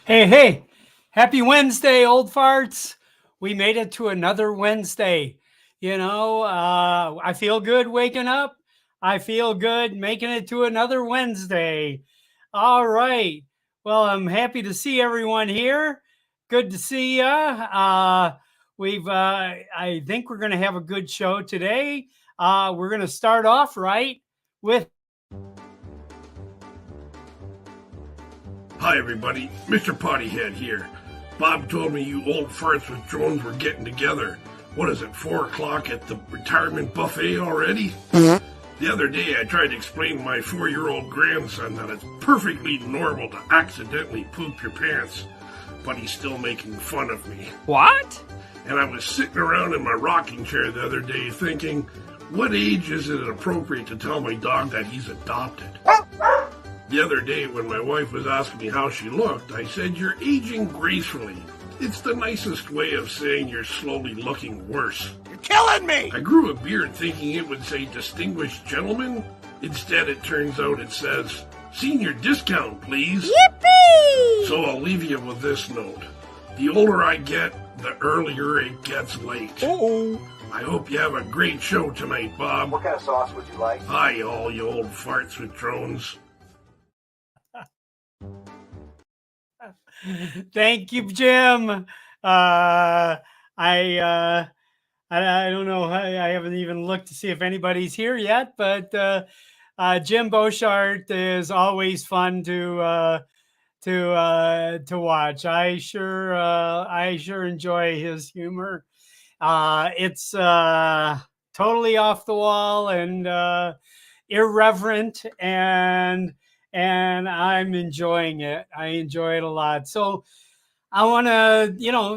Hey, hey, happy Wednesday, old farts. We made it to another Wednesday. I feel good waking up. I feel good making it to another Wednesday. All right. Well, I'm happy to see everyone here. Good to see ya. I think we're going to have a good show today. We're going to start off right with Hi everybody, Mr. Pottyhead here. Bob told me you old farts with drones were getting together. What is it, 4 o'clock at the retirement buffet already? The other day I tried to explain to my 4-year-old grandson that it's perfectly normal to accidentally poop your pants, but he's still making fun of me. What? And I was sitting around in my rocking chair the other day thinking, what age is it appropriate to tell my dog that he's adopted? The other day when my wife was asking me how she looked, I said, you're aging gracefully. It's the nicest way of saying you're slowly looking worse. You're killing me! I grew a beard thinking it would say distinguished gentleman. Instead, it turns out it says, senior discount, please. Yippee! So I'll leave you with this note. The older I get, the earlier it gets late. Uh-oh. I hope you have a great show tonight, Bob. What kind of sauce would you like? Hi, all you old farts with drones. Thank you, Jim. I don't know. I haven't even looked to see if anybody's here yet, but Jim Beauchart is always fun to watch. I sure enjoy his humor. It's totally off the wall and irreverent, and I'm enjoying it. I enjoy it a lot. So I want to,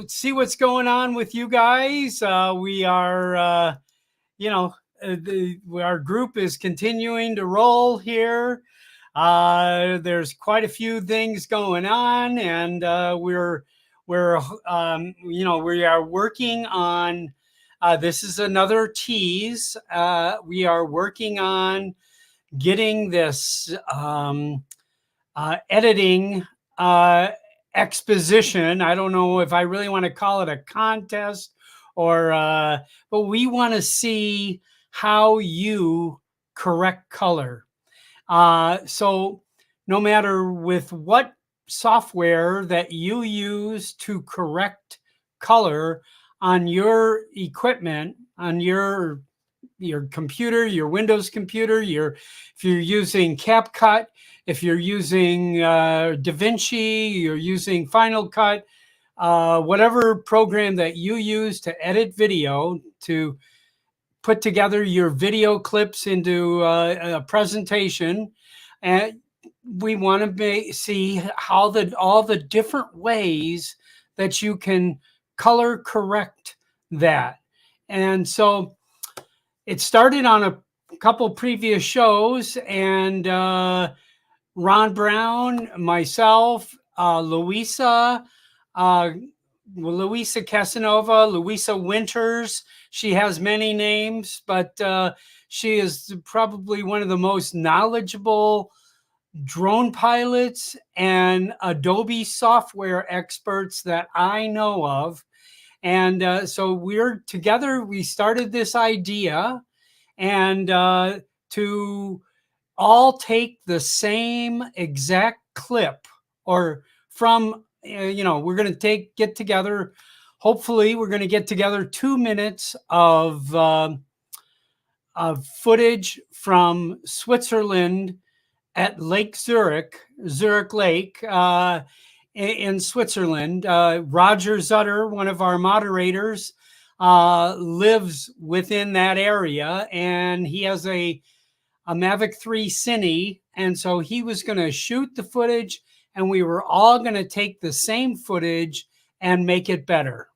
see what's going on with you guys. We are, our group is continuing to roll here. There's quite a few things going on, and we are working on. This is another tease. We are working on getting this editing exposition. I don't know if I really want to call it a contest but we want to see how you correct color. So no matter with what software that you use to correct color on your equipment, on your computer, your Windows computer, if you're using CapCut, if you're using DaVinci, you're using Final Cut, whatever program that you use to edit video, to put together your video clips into a presentation, and we want to see how all the different ways that you can color correct that. And so it started on a couple previous shows, and Ron Brown, myself, Louisa Casanova, Louisa Winters. She has many names, but she is probably one of the most knowledgeable drone pilots and Adobe software experts that I know of. And so we're together. We started this idea, and to all take the same exact clip, or from we're going to get together. Hopefully, we're going to get together 2 minutes of footage from Switzerland at Lake Zurich Lake. In Switzerland. Roger Zutter, one of our moderators, lives within that area, and he has a Mavic 3 Cine, and so he was going to shoot the footage, and we were all going to take the same footage and make it better.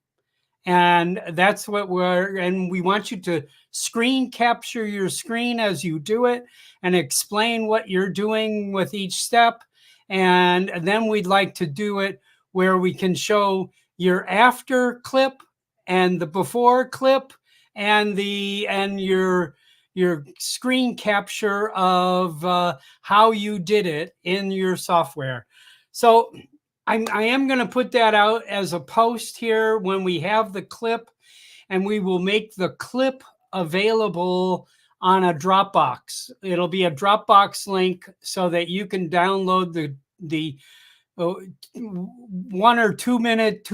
And that's what we want you to screen capture your screen as you do it and explain what you're doing with each step. And then we'd like to do it where we can show your after clip and the before clip and your screen capture of how you did it in your software. So I am going to put that out as a post here when we have the clip, and we will make the clip available on a Dropbox. It'll be a Dropbox link so that you can download the 1 or 2 minute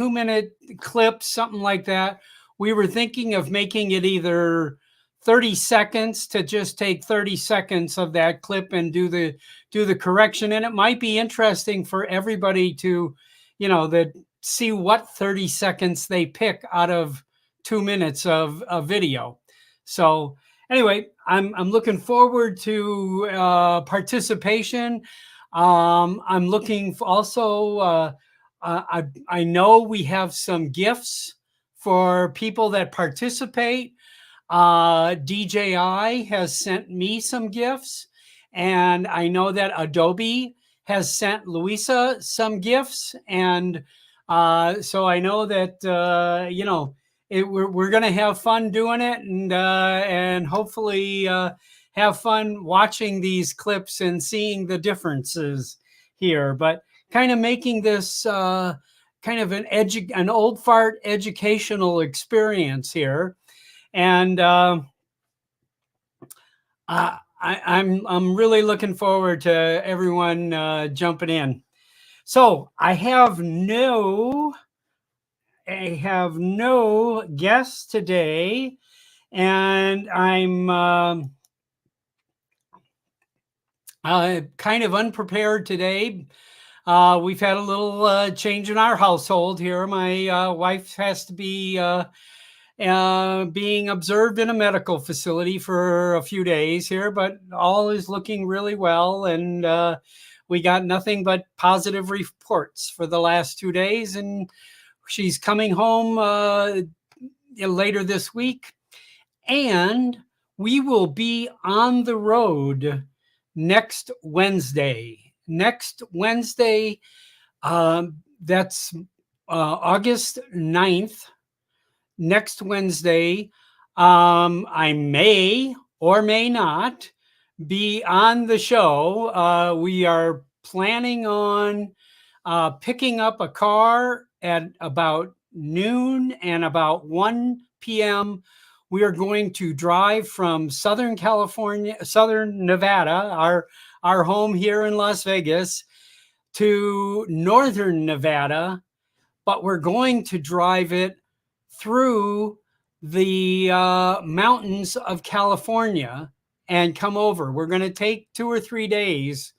clip, something like that. We were thinking of making it either 30 seconds, to just take 30 seconds of that clip and do the correction. And it might be interesting for everybody to, that see what 30 seconds they pick out of 2 minutes of video. So anyway, I'm looking forward to participation. I'm looking also, I know we have some gifts for people that participate. DJI has sent me some gifts, and I know that Adobe has sent Louisa some gifts. And so I know that, we're going to have fun doing it, and hopefully have fun watching these clips and seeing the differences here. But kind of making this kind of an old fart educational experience here. And I'm really looking forward to everyone jumping in. So I have no guests today, and I'm kind of unprepared today. We've had a little change in our household here. My wife has to be being observed in a medical facility for a few days here, but all is looking really well. And we got nothing but positive reports for the last 2 days. And she's coming home later this week. And we will be on the road next Wednesday. That's August 9th. Next Wednesday, I may or may not be on the show. We are planning on picking up a car at about noon, and about 1 p.m. we are going to drive from Southern Nevada, our home here in Las Vegas, to Northern Nevada, but we're going to drive it through the mountains of California and come over. We're going to take 2 or 3 days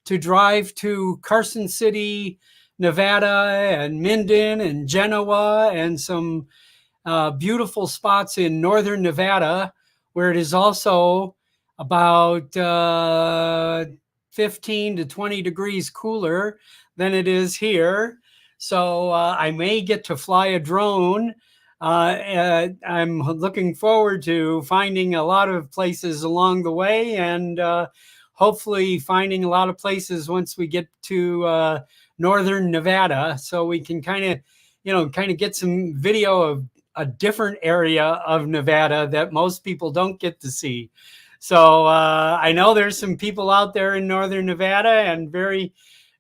to drive to Carson City, Nevada, and Minden and Genoa, and some beautiful spots in Northern Nevada, where it is also about 15 to 20 degrees cooler than it is here. So I may get to fly a drone. I'm looking forward to finding a lot of places along the way, and hopefully finding a lot of places once we get to Northern Nevada, so we can kind of get some video of a different area of Nevada that most people don't get to see. So I know there's some people out there in Northern Nevada, and very,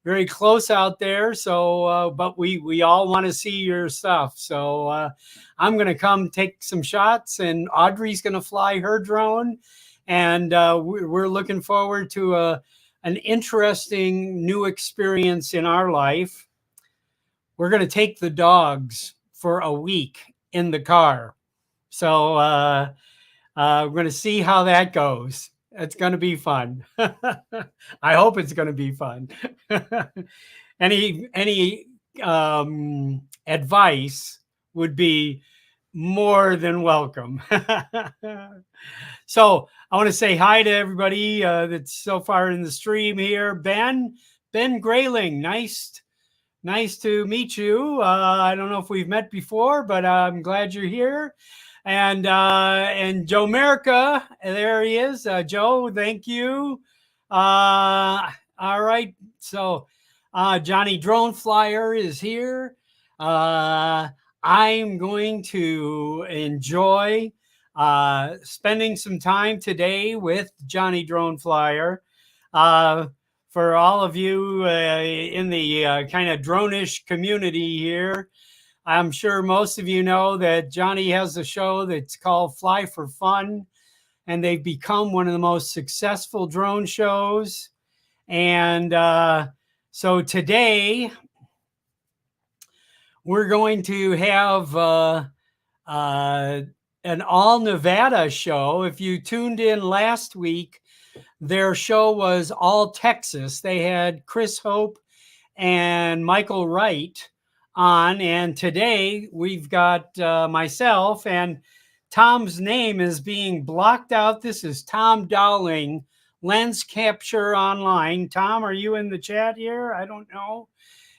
very close out there. So, but we all want to see your stuff. So I'm going to come take some shots, and Audrey's going to fly her drone. And we're looking forward to an interesting new experience in our life. We're going to take the dogs for a week in the car. So we're going to see how that goes. It's going to be fun. I hope it's going to be fun. Any advice would be more than welcome. So I want to say hi to everybody that's so far in the stream here. Ben Grayling, nice to meet you. I don't know if we've met before, but I'm glad you're here. And Joe Merica, there he is. Joe, thank you. All right. So Johnny Drone Flyer is here. I'm going to enjoy spending some time today with Johnny Drone Flyer. for all of you in the kind of drone-ish community here. I'm sure most of you know that Johnny has a show that's called Fly for Fun, and they've become one of the most successful drone shows. And so today we're going to have an all Nevada show. If you tuned in last week, their show was all Texas. They had Chris Hope and Michael Wright on, and today we've got myself, and Tom's name is being blocked out. This is Tom Dowling, Lens Capture Online. Tom, are you in the chat here? I don't know.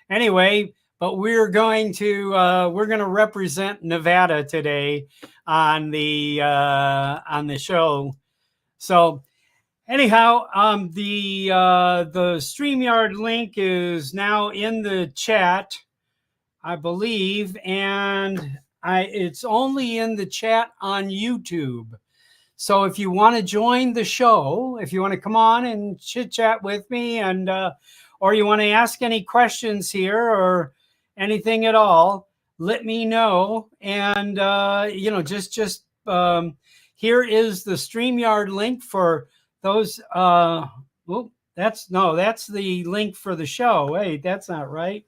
Anyway, but we're going to represent Nevada today on the show. So anyhow, the StreamYard link is now in the chat, I believe, and it's only in the chat on YouTube. So if you want to join the show, if you want to come on and chit chat with me, and or you want to ask any questions here or anything at all, let me know. And just here is the StreamYard link for those. That's the link for the show. Wait, that's not right.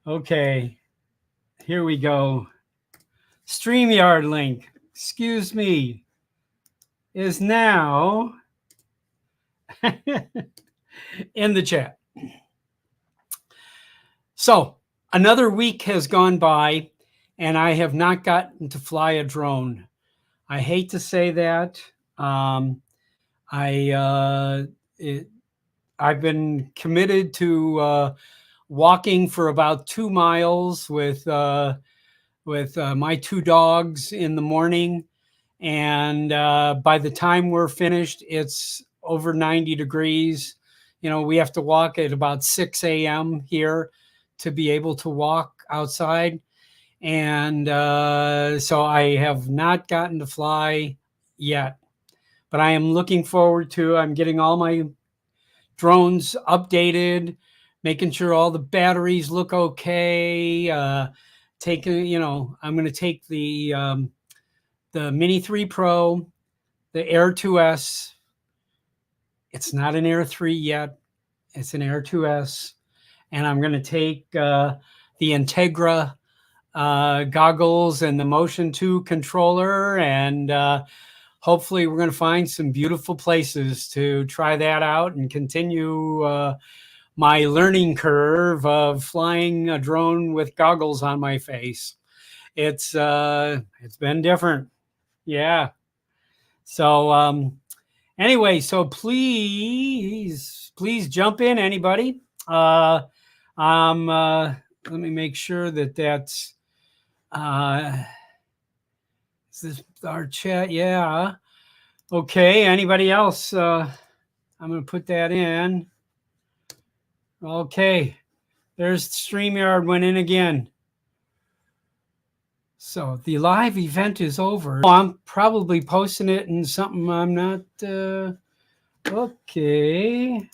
Okay, here we go. StreamYard link, excuse me, is now in the chat. So another week has gone by and I have not gotten to fly a drone. I hate to say that. I've been committed to walking for about 2 miles with my 2 dogs in the morning. And by the time we're finished, it's over 90 degrees. You know, we have to walk at about 6 a.m. here to be able to walk outside. And so I have not gotten to fly yet, but I am looking forward to. I'm getting all my drones updated, making sure all the batteries look okay. I'm going to take the Mini 3 Pro, the Air 2S. It's not an Air 3 yet. It's an Air 2S. And I'm going to take the Integra goggles and the Motion 2 controller, and hopefully we're going to find some beautiful places to try that out and continue my learning curve of flying a drone with goggles on my face. It's been different. Yeah. So anyway, so please jump in, anybody. Let me make sure that that's is this our chat? Yeah. Okay. Anybody else? I'm going to put that in. Okay. There's StreamYard went in again. So the live event is over. I'm probably posting it in something I'm not. Okay.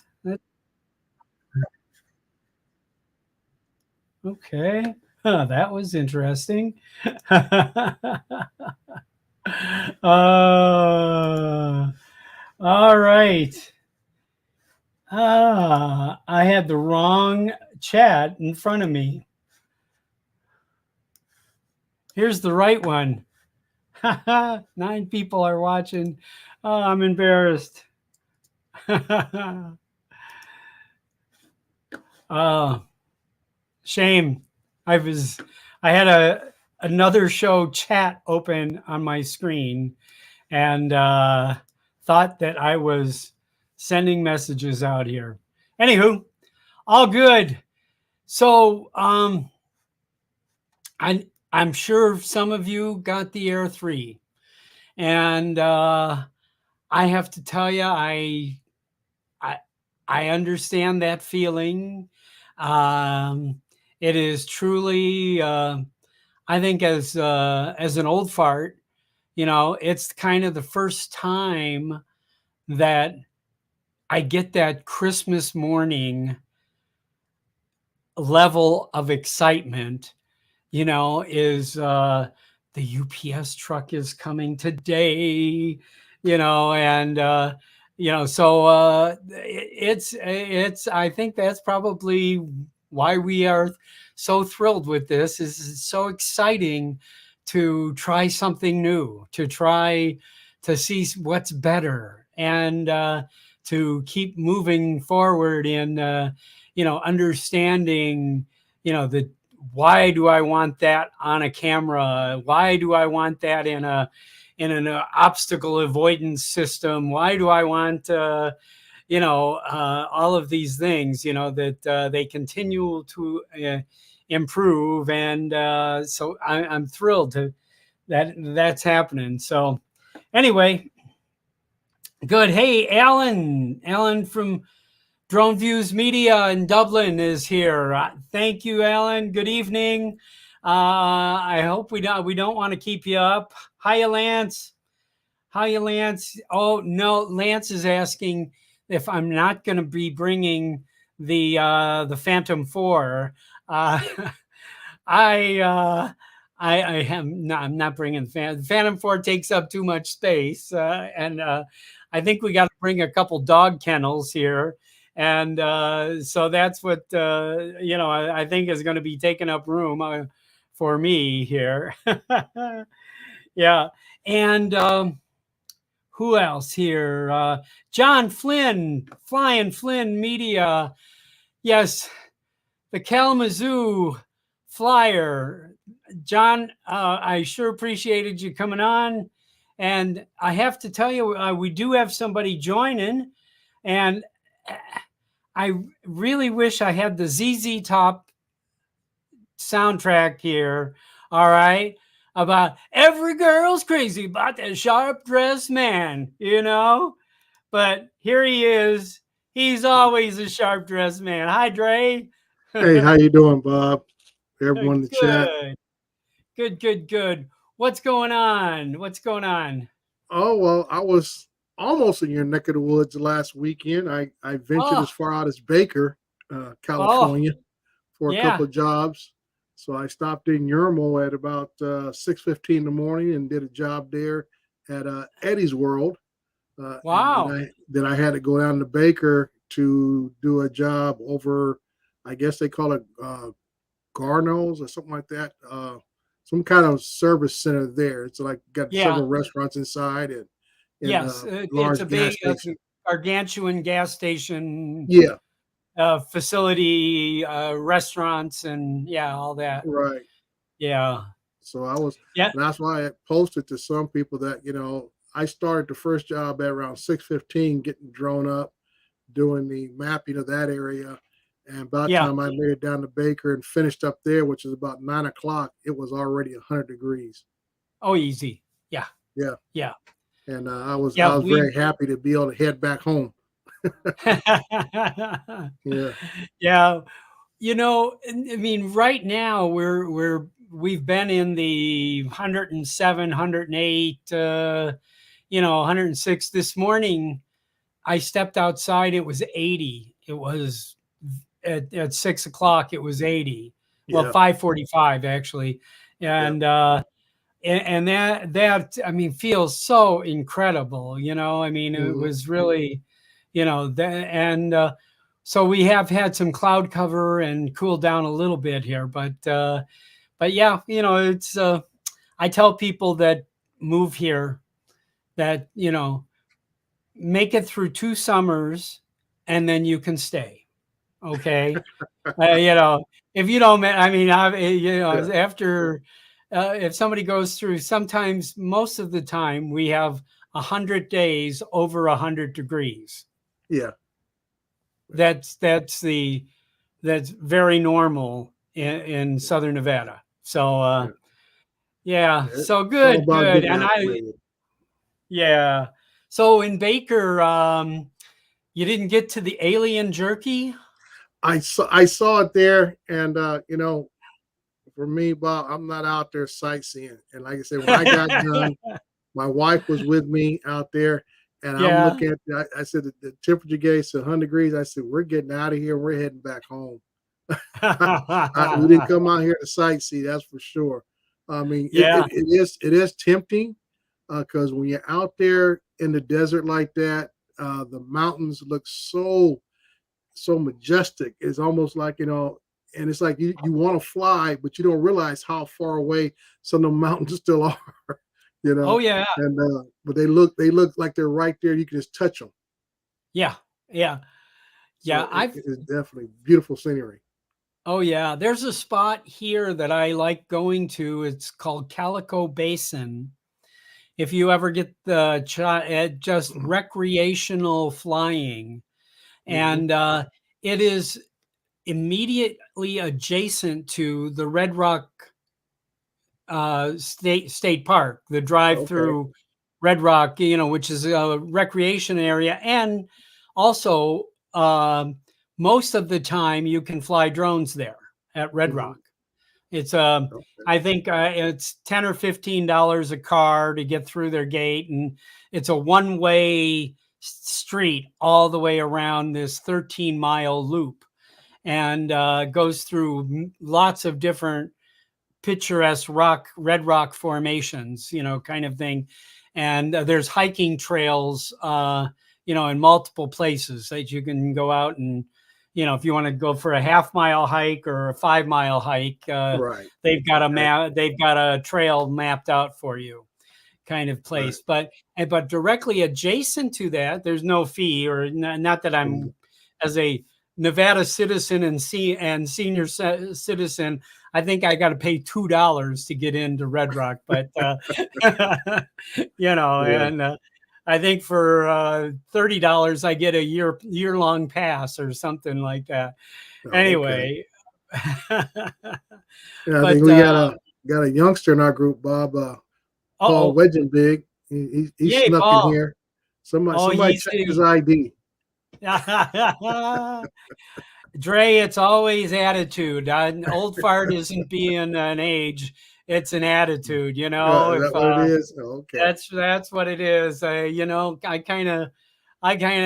Okay. That was interesting. All right. I had the wrong chat in front of me. Here's the right one. 9 people are watching. Oh, I'm embarrassed. Shame. I had another show chat open on my screen and thought that I was sending messages out here. Anywho, all good. So I'm sure some of you got the Air 3. And I have to tell you, I understand that feeling. It is truly I think as an old fart, it's kind of the first time that I get that Christmas morning level of excitement, is the UPS truck is coming today, and so it's I think that's probably why we are so thrilled with this. Is it's so exciting to try something new, to try to see what's better, and to keep moving forward in understanding the why do I want that on a camera? Why do I want that in an obstacle avoidance system? Why do I want all of these things? That they continue to improve, and so I'm thrilled to that's happening. So anyway, good. Hey, Alan from Drone Views Media in Dublin is here. Thank you, Alan. Good evening. I hope we don't want to keep you up. Hiya, Lance. Hiya, Lance. Oh no, Lance is asking if I'm not going to be bringing the Phantom 4. Uh, I am not. I'm not bringing the Phantom 4. Takes up too much space, and I think we got to bring a couple dog kennels here. And so that's what I think is going to be taking up room for me here. Yeah, and who else here? John Flynn, Flying Flynn Media. Yes, the Kalamazoo Flyer. John, I sure appreciated you coming on. And I have to tell you, we do have somebody joining. And I really wish I had the ZZ Top soundtrack here. All right. About every girl's crazy about that sharp dressed man, But here he is. He's always a sharp dressed man. Hi, Dre. Hey, how you doing, Bob? Everyone in the chat. Good. What's going on? Oh, well, I was almost in your neck of the woods last weekend. I ventured as far out as Baker, California, for a couple of jobs. So I stopped in Yermo at about 6:15 in the morning and did a job there at Eddie's World. Wow. Then I had to go down to Baker to do a job over, I guess they call it Garno's or something like that. Some kind of service center there. It's like got several restaurants inside and yes, large it's a big gargantuan gas station. Facility, restaurants, and all that. Right. Yeah. So I was. Yeah. That's why I posted to some people that I started the first job at around 6:15, getting drone up, doing the mapping of that area. And by the time I made it down to Baker and finished up there, which is about 9 o'clock, it was already 100 degrees. Oh, easy. Yeah. And I was very happy to be able to head back home. Yeah. I mean, right now we've been in the 107, 108, 106. This morning I stepped outside. It was 80. It was at 6 o'clock. It was 80. Well, 5:45 actually. And, and that, I mean, feels so incredible, I mean, it was really, so we have had some cloud cover and cooled down a little bit here, but yeah, it's, I tell people that move here that, make it through 2 summers and then you can stay. Okay. If you don't, I mean, after, if somebody goes through, sometimes, most of the time, we have 100 days over 100 degrees. Yeah. That's very normal in Southern Nevada. So, so good. And so in Baker, you didn't get to the alien jerky? I saw it there, and for for me, Bob, I'm not out there sightseeing. And like I said, when I got done, my wife was with me out there, and I'm Yeah. looking at. I said the temperature gauge to 100 degrees. I said we're getting out of here. We're heading back home. We didn't come out here to sightsee. That's for sure. I mean, Yeah. it is tempting because when you're out there in the desert like that, the mountains look so majestic. It's almost like, and it's like you want to fly, but you don't realize how far away some of the mountains still are, Oh yeah. And but they look like they're right there. You can just touch them. Yeah. Yeah. Yeah. So it is definitely beautiful scenery. Oh yeah. There's a spot here that I like going to. It's called Calico Basin. If you ever get the just recreational flying, and it is immediately adjacent to the Red Rock State Park, the drive through Red Rock, which is a recreation area, and also most of the time you can fly drones there at Red Rock. It's I think it's $10 or $15 a car to get through their gate, and it's a one-way street all the way around this 13-mile loop, and goes through lots of different picturesque red rock formations, kind of thing. And there's hiking trails, in multiple places that you can go out and, if you want to go for a half-mile hike or a 5-mile hike, they've got a trail mapped out for you, kind of place. But directly adjacent to that, there's no fee, or not that I'm as a Nevada citizen and senior citizen, I think I got to pay $2 to get into Red Rock, but and I think for $30 I get a year-long pass or something like that. Anyway, I think we got a youngster in our group, Bob. Paul Wedgenbig. He snuck Paul. in here. Somebody check his ID. Dre, it's always attitude. Old fart isn't being an age; it's an attitude. Is that what it is? Okay. That's what it is. I kind of,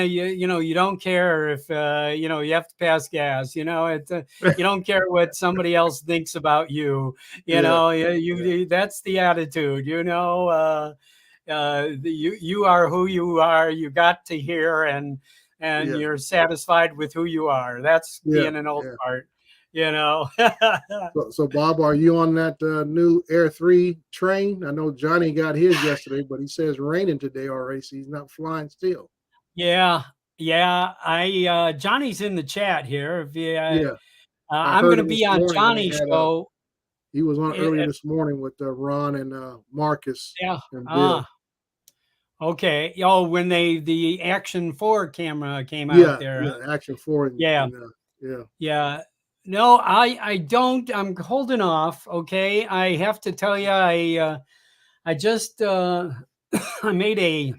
you don't care if you have to pass gas. You don't care what somebody else thinks about you. That's the attitude. You are who you are. You got to hear and you're satisfied with who you are. That's being an old fart. So Bob, are you on that new Air 3 train? I know Johnny got his yesterday, but he says raining today already, so he's not flying still. Yeah. Johnny's in the chat here. I'm going to be on Johnny's show. He was on earlier this morning with Ron and Marcus. Yeah. And Bill. Okay. Oh, when the Action 4 camera came out there. Yeah, Action 4. Yeah. No, I don't. I'm holding off. Okay. I have to tell you, I just I made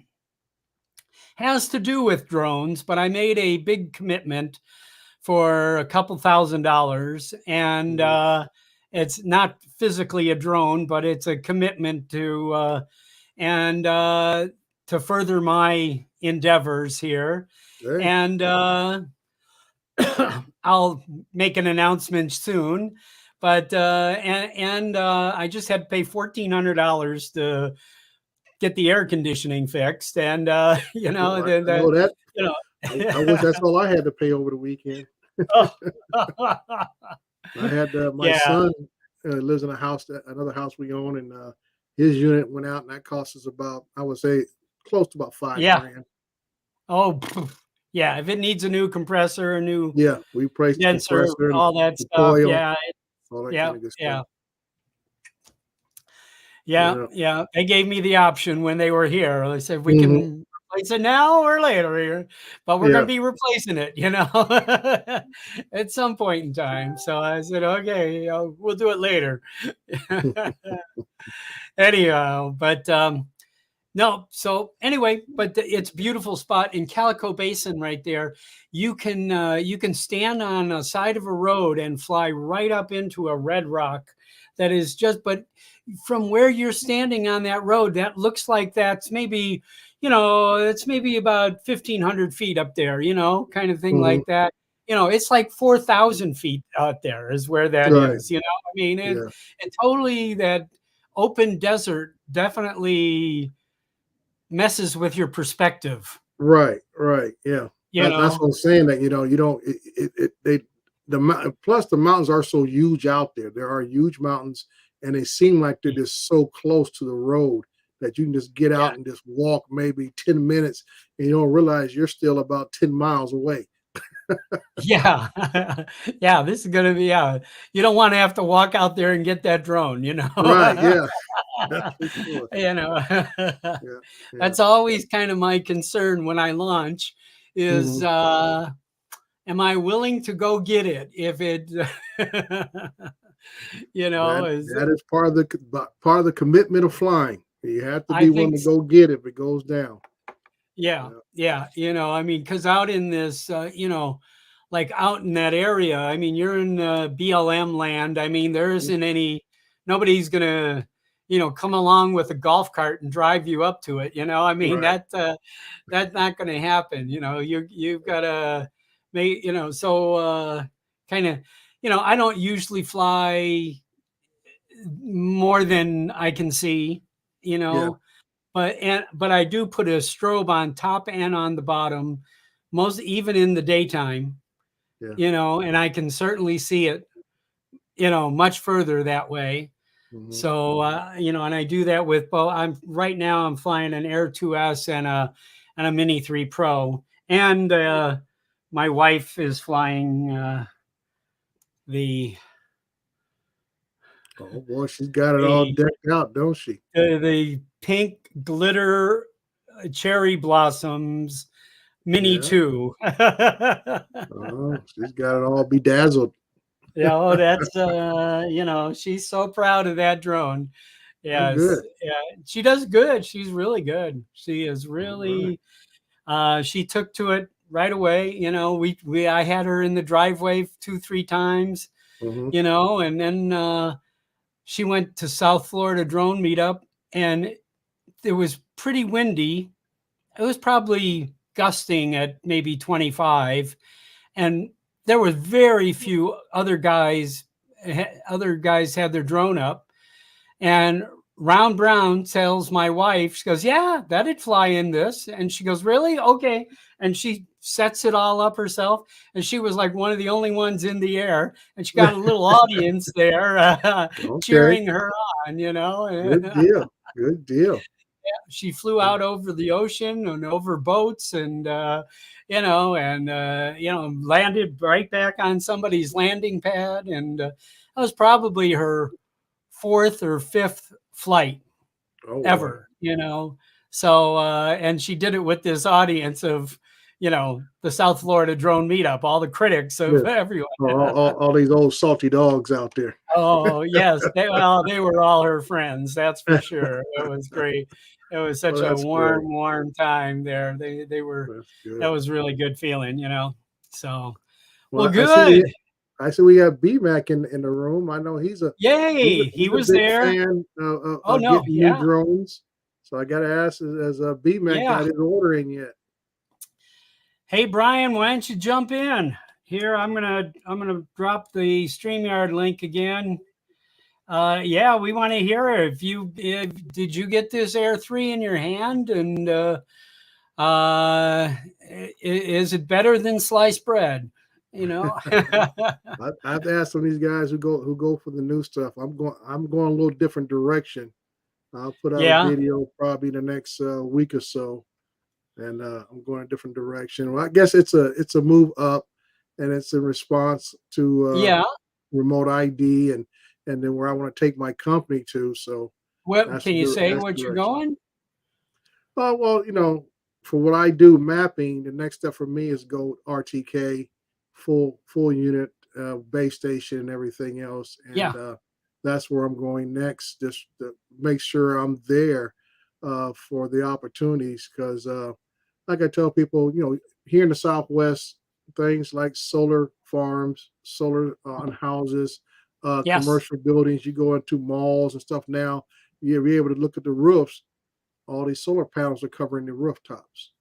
has to do with drones, but I made a big commitment for a couple $1,000, and it's not physically a drone, but it's a commitment to to further my endeavors here. Great. And I'll make an announcement soon, but I just had to pay $1,400 to get the air conditioning fixed, and I wish that's all I had to pay over the weekend. I had my son lives in another house we own, and his unit went out, and that cost us about, I would say, close to about $5,000. Oh, yeah. If it needs a new compressor, a new we replaced condenser, all that stuff. All that kind of good stuff. Yeah. They gave me the option when they were here. They said we can replace it now or later here, but we're going to be replacing it, at some point in time. So I said, okay, we'll do it later. Anyhow, but no. So anyway, but it's a beautiful spot in Calico Basin right there. You can stand on a side of a road and fly right up into a red rock that is just, but from where you're standing on that road, that looks like that's maybe, it's maybe about 1,500 feet up there, kind of thing Hmm. like that. It's like 4,000 feet out there is where that Right. is, I mean, Yeah. and totally that open desert definitely messes with your perspective, Right. Right. Yeah. you That's know? what I'm saying. That you don't. They plus the mountains are so huge out there. There are huge mountains, and they seem like they're just so close to the road that you can just get Yeah. out and just walk maybe 10 minutes, and you don't realize you're still about 10 miles away. Yeah. Yeah. This is going to be, yeah. You don't want to have to walk out there and get that drone, Right. Yeah. That's for sure. you know, Yeah. Yeah. that's always kind of my concern when I launch is, Hmm. am I willing to go get it? If it, That is, that is part of the commitment of flying. You have to I be willing think, to go get it if it goes down. yeah, Yeah. yeah. I mean, because out in this, like out in that area, I mean, you're in BLM land. I mean, there isn't nobody's gonna, come along with a golf cart and drive you up to it. I mean, Right. that's not gonna happen. You've got to make, so kind of, I don't usually fly more than I can see, you Yeah. know, but I do put a strobe on top and on the bottom, most even in the daytime, Yeah. and I can certainly see it, much further that way. Hmm. So and I do that with both. I'm flying an Air 2S and a Mini 3 Pro, and my wife is flying the Oh boy, she's got it all the decked out, don't she? the pink glitter cherry blossoms Mini Yeah. 2. Oh, she's got it all bedazzled. Yeah, oh, that's she's so proud of that drone. Oh, good. Yes, yeah, she does good. She's really good. She is All right. really she took to it right away. I had her in the driveway 2, 3 times, Hmm. and then she went to South Florida drone meetup, and it was pretty windy. It was probably gusting at maybe 25, and there were very few other guys. Other guys had their drone up, and Round Brown tells my wife, she goes, "Yeah, that'd fly in this." And she goes, "Really? Okay." And she sets it all up herself. And she was like one of the only ones in the air. And she got a little audience there Okay. cheering her on, Good deal. Good deal. She flew out over the ocean and over boats and, landed right back on somebody's landing pad. And that was probably her fourth or fifth flight Oh wow. ever, So, and she did it with this audience of, the South Florida drone meetup, all the critics of Yeah. everyone. All these old salty dogs out there. Oh, yes. They were all her friends. That's for sure. It was great. It was Well, such a that's great. warm time there. They were, That's that good. was really good feeling, So, well, Well, good. I see we got BMAC in the room. I know Yay. He he's a was big there. fan Oh, of no. getting new Yeah. drones. So I got to ask, as a BMAC Yeah. got his order in yet? Hey, Brian, why don't you jump in here? I'm gonna drop the StreamYard link again. Yeah, we want to hear if did you get this Air 3 in your hand, and is it better than sliced bread? I have to ask some of these guys who go for the new stuff. I'm going a little different direction. I'll put out a Yeah. video probably the next week or so, and I'm going a different direction. Well, I guess it's a move up, and it's in response to Yeah. remote ID and then where I want to take my company to. So What can you say? that's the What you're direction. going? Well, for what I do mapping, the next step for me is go RTK, full unit, base station, and everything else, Yeah. and that's where I'm going next. Just to make sure I'm there for the opportunities, because like I tell people, here in the Southwest, things like solar farms, solar on houses, Yes. commercial buildings. You go into malls and stuff now, you'll be able to look at the roofs. All these solar panels are covering the rooftops.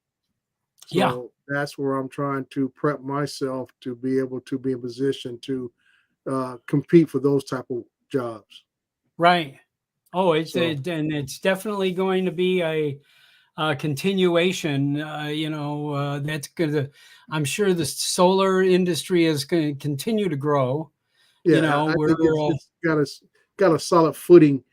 Yeah. So that's where I'm trying to prep myself to be able to be in position to compete for those type of jobs. Right. Oh, So and it's definitely going to be a continuation. That's gonna. I'm sure the solar industry is going to continue to grow. yeah, I We're think it's got a solid footing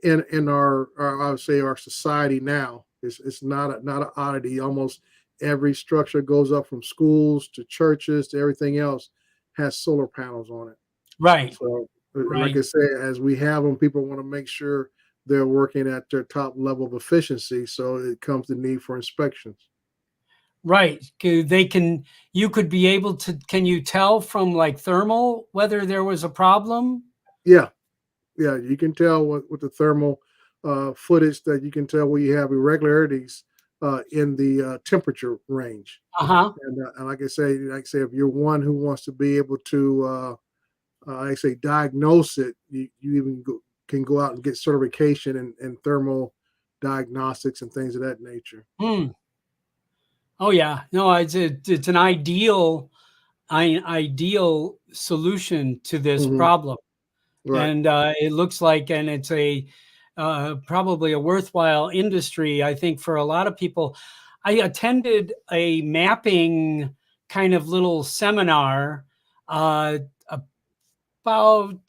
in our I would say our society now. It's not an oddity. Almost every structure goes up from schools to churches to everything else has solar panels on it. right. So, like I Right. say, as we have them, people want to make sure they're working at their top level of efficiency. So it comes the need for inspections. Right. They can. You could be able to. Can you tell from like thermal whether there was a problem? Yeah, yeah, you can tell with the thermal footage that you can tell where you have irregularities in the temperature range. Uh huh. And like I say, if you're one who wants to be able to, like I say, diagnose it, you even can go out and get certification in thermal diagnostics and things of that nature. Hmm. Oh yeah. No, it's an ideal solution to this Hmm. problem. Right, And it looks like, and it's probably a worthwhile industry, I think, for a lot of people. I attended a mapping kind of little seminar uh, about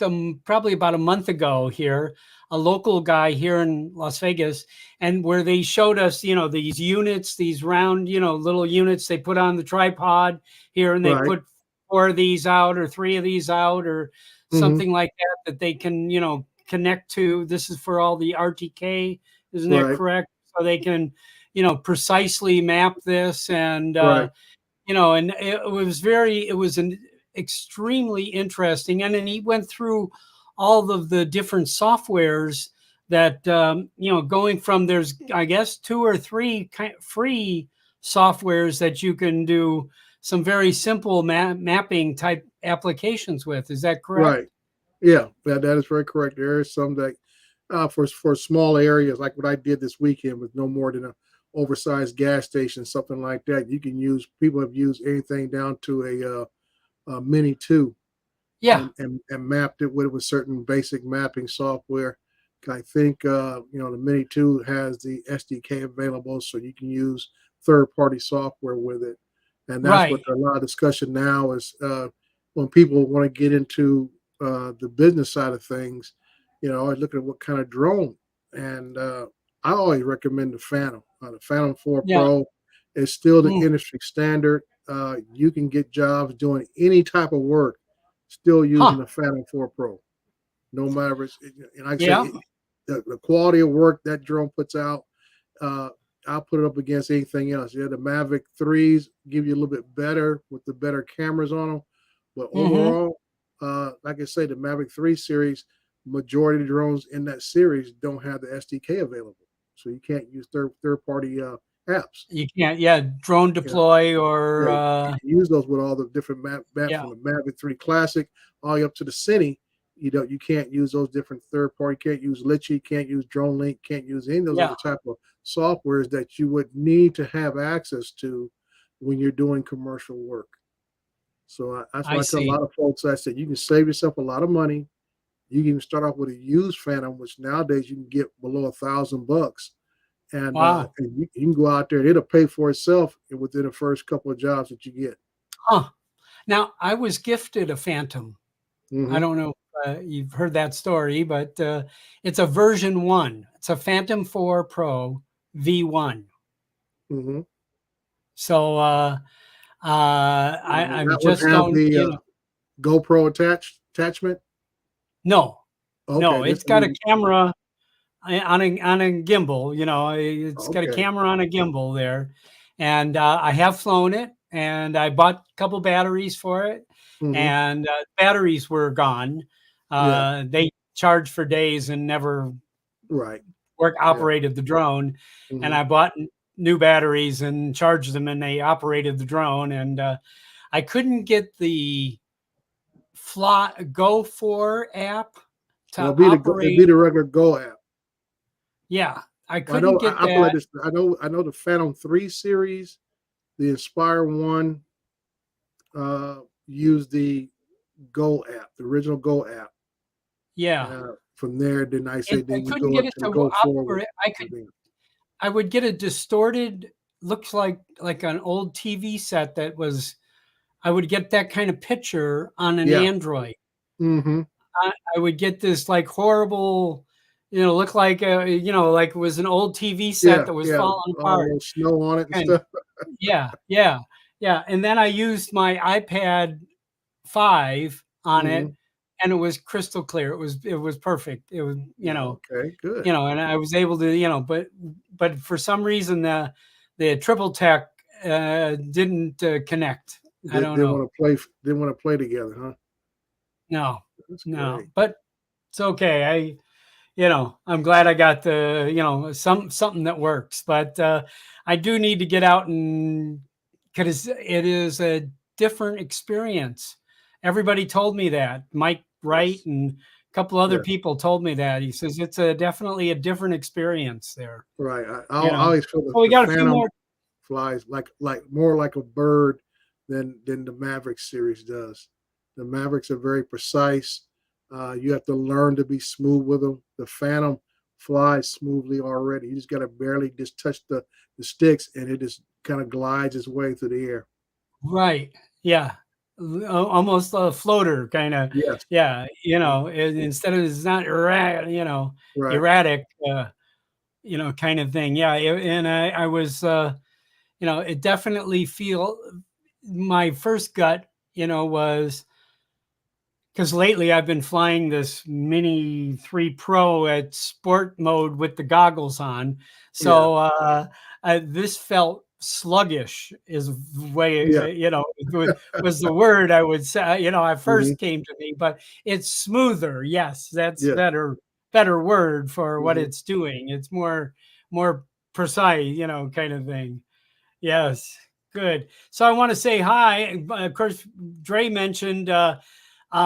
probably about a month ago here, a local guy here in Las Vegas, and where they showed us, these units, these round, little units they put on the tripod here, and they right. put four of these out or three of these out or Hmm. something like that they can, connect to. This is for all the RTK, isn't that Right, correct? So they can, precisely map this and right, and it was an extremely interesting. And then he went through all of the different softwares that, going from there's, I guess, two or three free softwares that you can do some very simple mapping type applications with. Is that correct? right. Yeah, that is very correct. There is some that for small areas like what I did this weekend with no more than a oversized gas station, something like that. You can use. People have used anything down to a Mini two Yeah. and mapped it with certain basic mapping software. I think the Mini two has the SDK available, so you can use third party software with it, and that's what Right. a lot of discussion now is when people want to get into the business side of things. I look at what kind of drone, and I always recommend the Phantom. The Phantom 4 Yeah. Pro is still the Mm. industry standard. You can get jobs doing any type of work still using Huh. the Phantom 4 Pro, no matter and like I say, Yeah. the quality of work that drone puts out, uh, I'll put it up against anything else. Yeah, the Mavic 3s give you a little bit better with the better cameras on them, but Hmm. overall, like I say, the Mavic 3 series, majority of the drones in that series don't have the SDK available, so you can't use third party apps. You can't, yeah, drone Yeah, deploy yeah, or you can't use those with all the different maps yeah, from the Mavic 3 Classic all the way up to the Cine. You can't use those different third party. Can't use Litchi. Can't use DroneLink. Can't use any of those yeah, other type of softwares that you would need to have access to when you're doing commercial work. So that's I why I tell a see. lot of folks. I said you can save yourself a lot of money. You can even start off with a used Phantom, which nowadays you can get below $1,000, Wow. and you can go out there and it'll pay for itself within the first couple of jobs that you get. Huh. Now, I was gifted a Phantom. I Hmm. don't know if you've heard that story, but it's a version 1. It's a Phantom 4 Pro V1. Hmm. So I'm That would just have don't, the GoPro attachment. no, Okay, no, this it's got a one. camera on a gimbal. It's got a Okay. camera on a gimbal there, and I have flown it, and I bought a couple batteries for it, Hmm. and batteries were gone. Yeah. They charged for days and never Right. Yeah. operated the drone, and Hmm. I bought new batteries and charged them, and they operated the drone, and I couldn't get the Go For app to Well, it'd be operate. the regular Go app. Yeah, I I couldn't know. get I feel like that. this. I know the Phantom 3 series, the Inspire one, used the Go app, the original Go app. Yeah, From there, then I you couldn't go get up it to the to Go Forward. operate. I would get a distorted, looks like an old TV set that was. I would get that kind of picture on an Yeah. Android. Mm-hmm. I would get this like horrible, look like like it was an old TV set Yeah. that was Yeah. falling A apart. little snow on it and And stuff. yeah, yeah, yeah. And then I used my iPad 5 on Mm-hmm. it, and it was crystal clear. It was perfect. It was, Okay. Good. and I was able to, but for some reason the triple tech didn't connect. I don't Didn't know. want to play. Didn't want to play together, huh? No, That's no, great. but it's okay. I'm glad I got the, something that works, but I do need to get out, and because it is a different experience. Everybody told me that. Mike Wright Yes. and a couple other Yes. people told me that. He says it's definitely a different experience there. Right. I You know. always feel So we the got a few Phantom more. flies like more like a bird than the Maverick series does. The Mavericks are very precise. You have to learn to be smooth with them. The Phantom flies smoothly already. You just got to barely just touch the sticks, and it just kind of glides its way through the air. Right. Yeah. Almost a floater kind of. Yes. Yeah. Instead of it's not Right. erratic, kind of thing. Yeah. And I was, it definitely my first gut, was because lately I've been flying this Mini 3 Pro at sport mode with the goggles on. Yeah. So this felt sluggish is the Yeah. way, was the word I would say, I Hmm. first came to me, but it's smoother. Yes, that's Yeah. better word for what Hmm. it's doing. It's more precise, kind of thing. Yes, good. So I want to say hi. Of course, Dre mentioned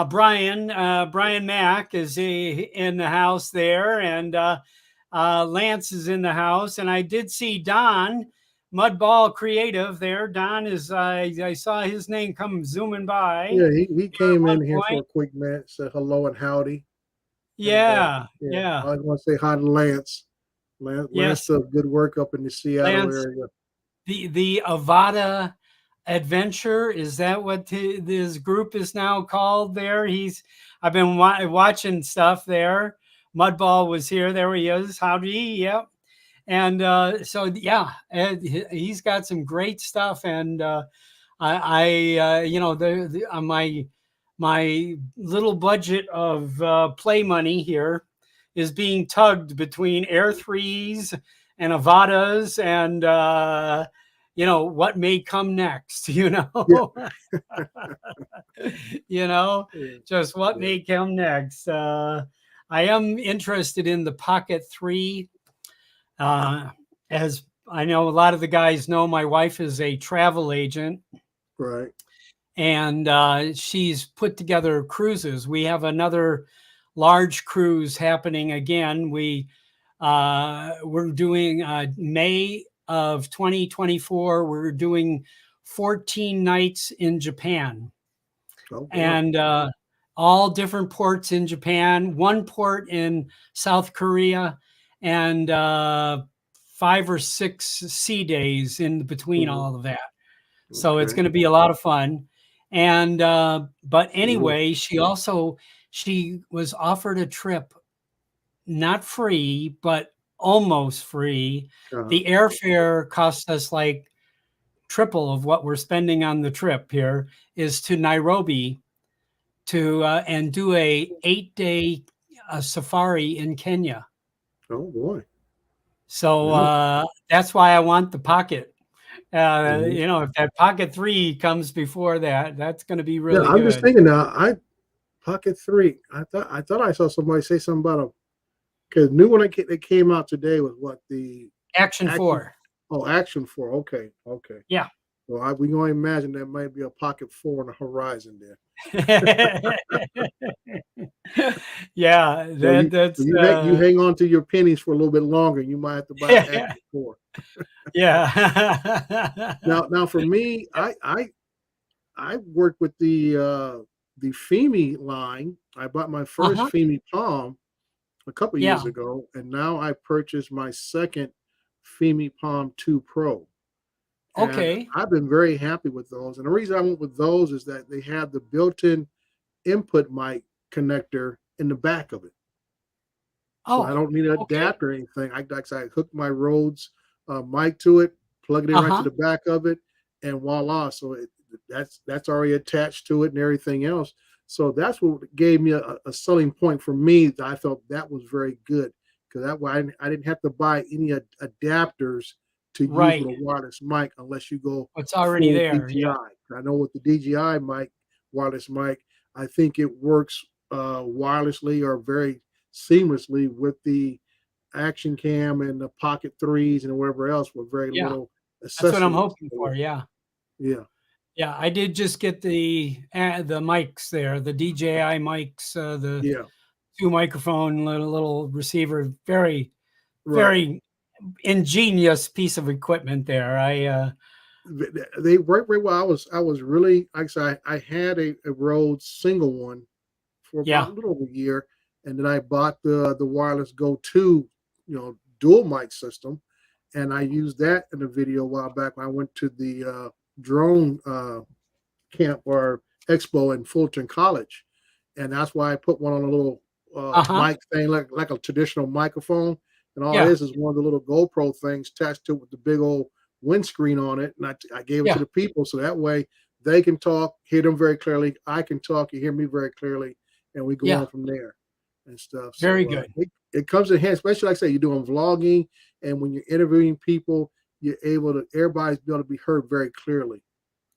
Brian Mack is in the house there, and Lance is in the house. And I did see Don Mudball Creative there. Don is I saw his name come zooming by Yeah. He at came one in here for point. a quick minute, said hello and howdy, and Yeah, yeah, yeah, I want to say hi to Lance. Lance yes, does good work up in the Seattle Lance. area. The Avada Adventure, is that what this group is now called? There, I've been watching stuff there. Mudball was here. There he is. Howdy, yep. And so yeah, and he's got some great stuff. And my little budget of play money here is being tugged between Air Threes and Avadas, and what may come next. Yeah. You know, Yeah. just what Yeah. may come next. I am interested in the Pocket 3. As I know, a lot of the guys know, my wife is a travel agent, Right. and she's put together cruises. We have another large cruise happening again. We're doing May of 2024. We're doing 14 nights in Japan, Oh boy. and all different ports in Japan, one port in South Korea, and 5 or 6 sea days in between Mhm. all of that. So it's Okay. going to be a lot of fun. And but Cool. anyway, she was offered a trip, not free, but almost free. Uh-huh. The airfare cost us like triple of what we're spending on the trip here, is to Nairobi to and do a 8-day safari in Kenya. Oh boy. So Yeah. that's why I want the Pocket. Mhm. If that Pocket 3 comes before that, that's going to be Yeah. really I'm just good. thinking now. Pocket 3. I thought I saw somebody say something about a because new one that came out today was what the Action action. 4. Oh, Action 4. Okay. Okay. Yeah. Well, we going to imagine there might be a pocket 4 on the horizon there. Yeah, So that's you hang on to your pennies for a little bit longer. You might have to buy an yeah, extra 4. yeah. Now for me, I worked with the Femi line. I bought my first Uh-huh. Femi Palm a couple Yeah. years ago, and now I purchased my second Femi Palm 2 Pro. And Okay. I've been very happy with those. And the reason I went with those is that they have the built-in input mic connector in the back of it. So I Oh, don't need an okay. adapter or anything. I hook my Rhodes mic to it, plug it in right to Uh-huh. the back of it, and voila. So that's already attached to it and everything else. So that's what gave me a selling point for me. That I felt that was very good because that way I didn't have to buy any adapters to use Right. with a wireless mic unless you go It's already full there. Yeah. DJI. I know with the DJI mic, wireless mic, I think it works wirelessly or very seamlessly with the action cam and the pocket threes and whatever else with very Yeah. little That's what I'm accessories. hoping for. Yeah. Yeah, Yeah. I did just get the mics there, the DJI mics, the yeah, two microphone little receiver. Very, right. very ingenious piece of equipment there. They work very well. I was really, like I said, I had a Rode single one for about Yeah. a little over a year, and then I bought the wireless Go 2, dual mic system, and I used that in a video a while back when I went to the drone camp or expo in Fulton College, and that's why I put one on a little Uh-huh. mic thing, like a traditional microphone, and all it Yeah. is one of the little GoPro things attached to it with the big old windscreen on it, and I gave it to Yeah. the people so that way they can talk, hear them very clearly. I can talk, you hear me very clearly, and we go Yeah. on from there and stuff. Very So good. it comes in handy, especially like I say, you're doing vlogging, and when you're interviewing people, you're able to everybody's able to be heard very clearly,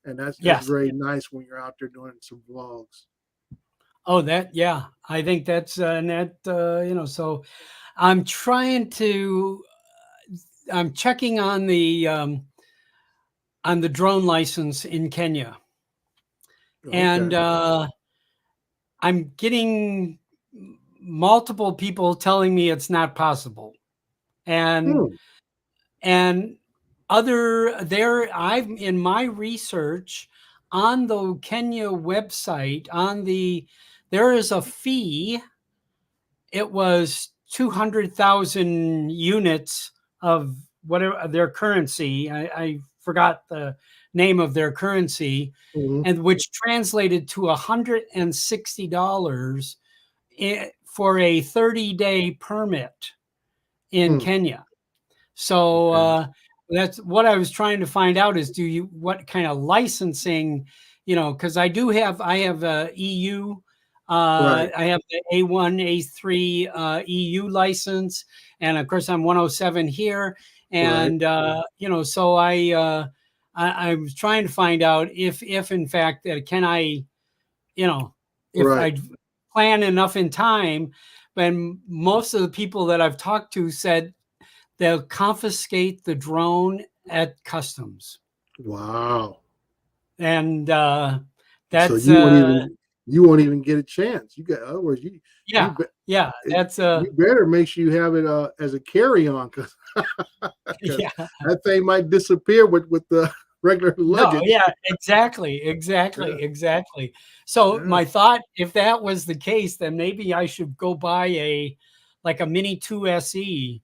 and that's Yes. very nice when you're out there doing some vlogs. Oh, yeah. I think that's so I'm trying to I'm checking on the drone license in Kenya. And Okay. I'm getting multiple people telling me it's not possible. And Hmm. and other there I've in my research on the Kenya website there is a fee. It was 200,000 units of whatever their currency. I forgot the name of their currency, Mhm. and which translated to $160 for a 30-day permit in Hmm. Kenya. So Okay. that's what I was trying to find out is what kind of licensing, because I have a EU, Right. I have the A1, A3 EU license, and of course I'm 107 here, Right. and so I was trying to find out if in fact can I, you know, if Right. I plan enough in time. And most of the people that I've talked to said they'll confiscate the drone at customs. Wow. And So that's you won't even get a chance. You got in other words, you yeah, be, yeah, that's you better make sure you have it as a carry on because yeah. that thing might disappear with the regular No, luggage. yeah, exactly, Yeah. exactly, exactly. So Yeah. my thought, if that was the case, then maybe I should go buy a Mini 2 SE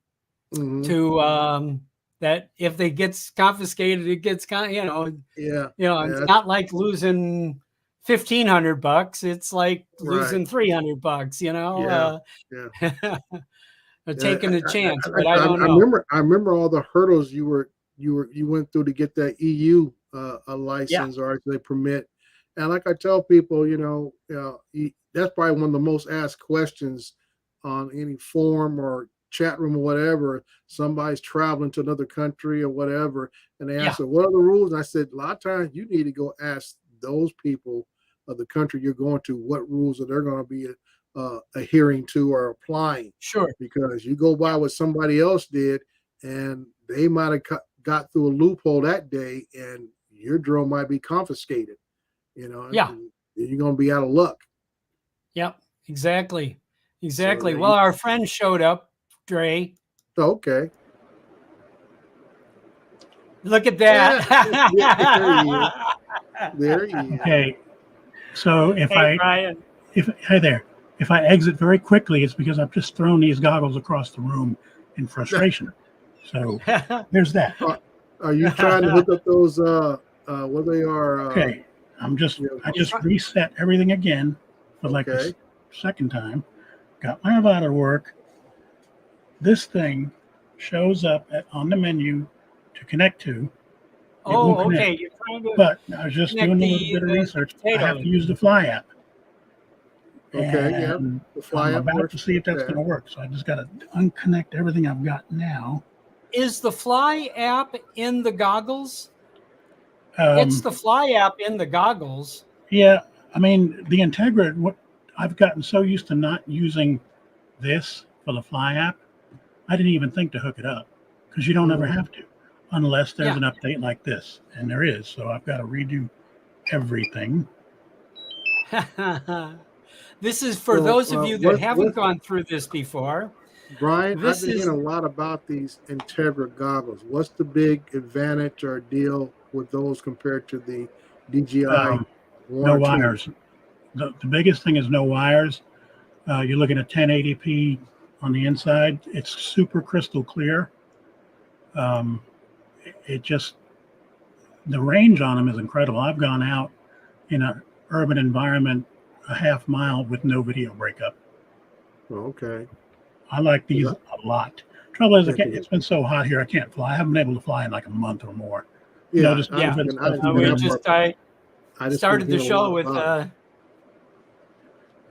Hmm. to that if they gets confiscated, it gets Yeah. it's Yeah. not like losing $1,500. It's like Right. losing $300, Yeah. Yeah. or Yeah, taking a chance, I, but I I, don't I know. remember. I remember all the hurdles you went through to get that EU a Yeah, license or actually permit. And like I tell people, that's probably one of the most asked questions on any forum or chat room or whatever. Somebody's traveling to another country or whatever, and they yeah, ask, "What are the rules?" And I said, a lot of times you need to go ask those people of the country you're going to what rules are they're going to be adhering to or applying sure. because you go by Yeah, what somebody else did and they might have got through a loophole that day and your drone might be confiscated. You know, Yeah. and you're going to be out of luck. Yep. Exactly. So, Exactly. yeah, Well, our friend showed up, Dre. okay. Look at Yeah, that. there he is. There he is. Okay, so Hey, Brian. hey there, if I exit very quickly, it's because I've just thrown these goggles across the room in frustration. So there's that. Are you trying to hook up those what they are? Okay, I just reset everything again for like the second time. Got my avatar to work. This thing shows up on the menu to connect to. Oh, okay. You're trying to but I was just doing a little bit of research. I have to use the Fly app. Okay, yeah. The Fly app about to see if that's going to work. So I just got to unconnect everything I've got now. Is the Fly app in the goggles? It's the Fly app in the goggles. Yeah, I mean the Integra. What I've gotten so used to not using this for the Fly app, I didn't even think to hook it up because you don't ever have to, unless there's an update like this, and there is. So I've got to redo everything. This is for those of you that haven't gone through this before. Brian, I've been hearing a lot about these Integra goggles. What's the big advantage or deal with those compared to the DJI? No wires. The biggest thing is no wires. You're looking at 1080p on the inside. It's super crystal clear. It just, the range on them is incredible. I've gone out in an urban environment a half mile with no video breakup. Okay. I like these a lot. Trouble is, it's been so hot here, I can't fly. I haven't been able to fly in like a month or more. Yeah, I started the show with.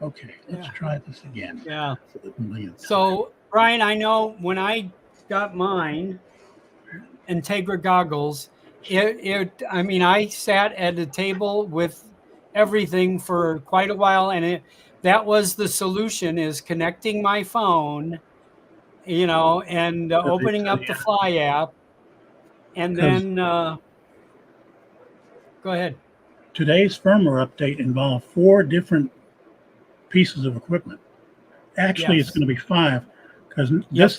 Okay, let's try this again. Yeah. So, Brian, I know when I got mine, Integra goggles, I mean, I sat at a table with everything for quite a while, and that was the solution: is connecting my phone, and opening up the Fly app, and then go ahead. Today's firmware update involved 4 different pieces of equipment. Actually, it's going to be 5 because this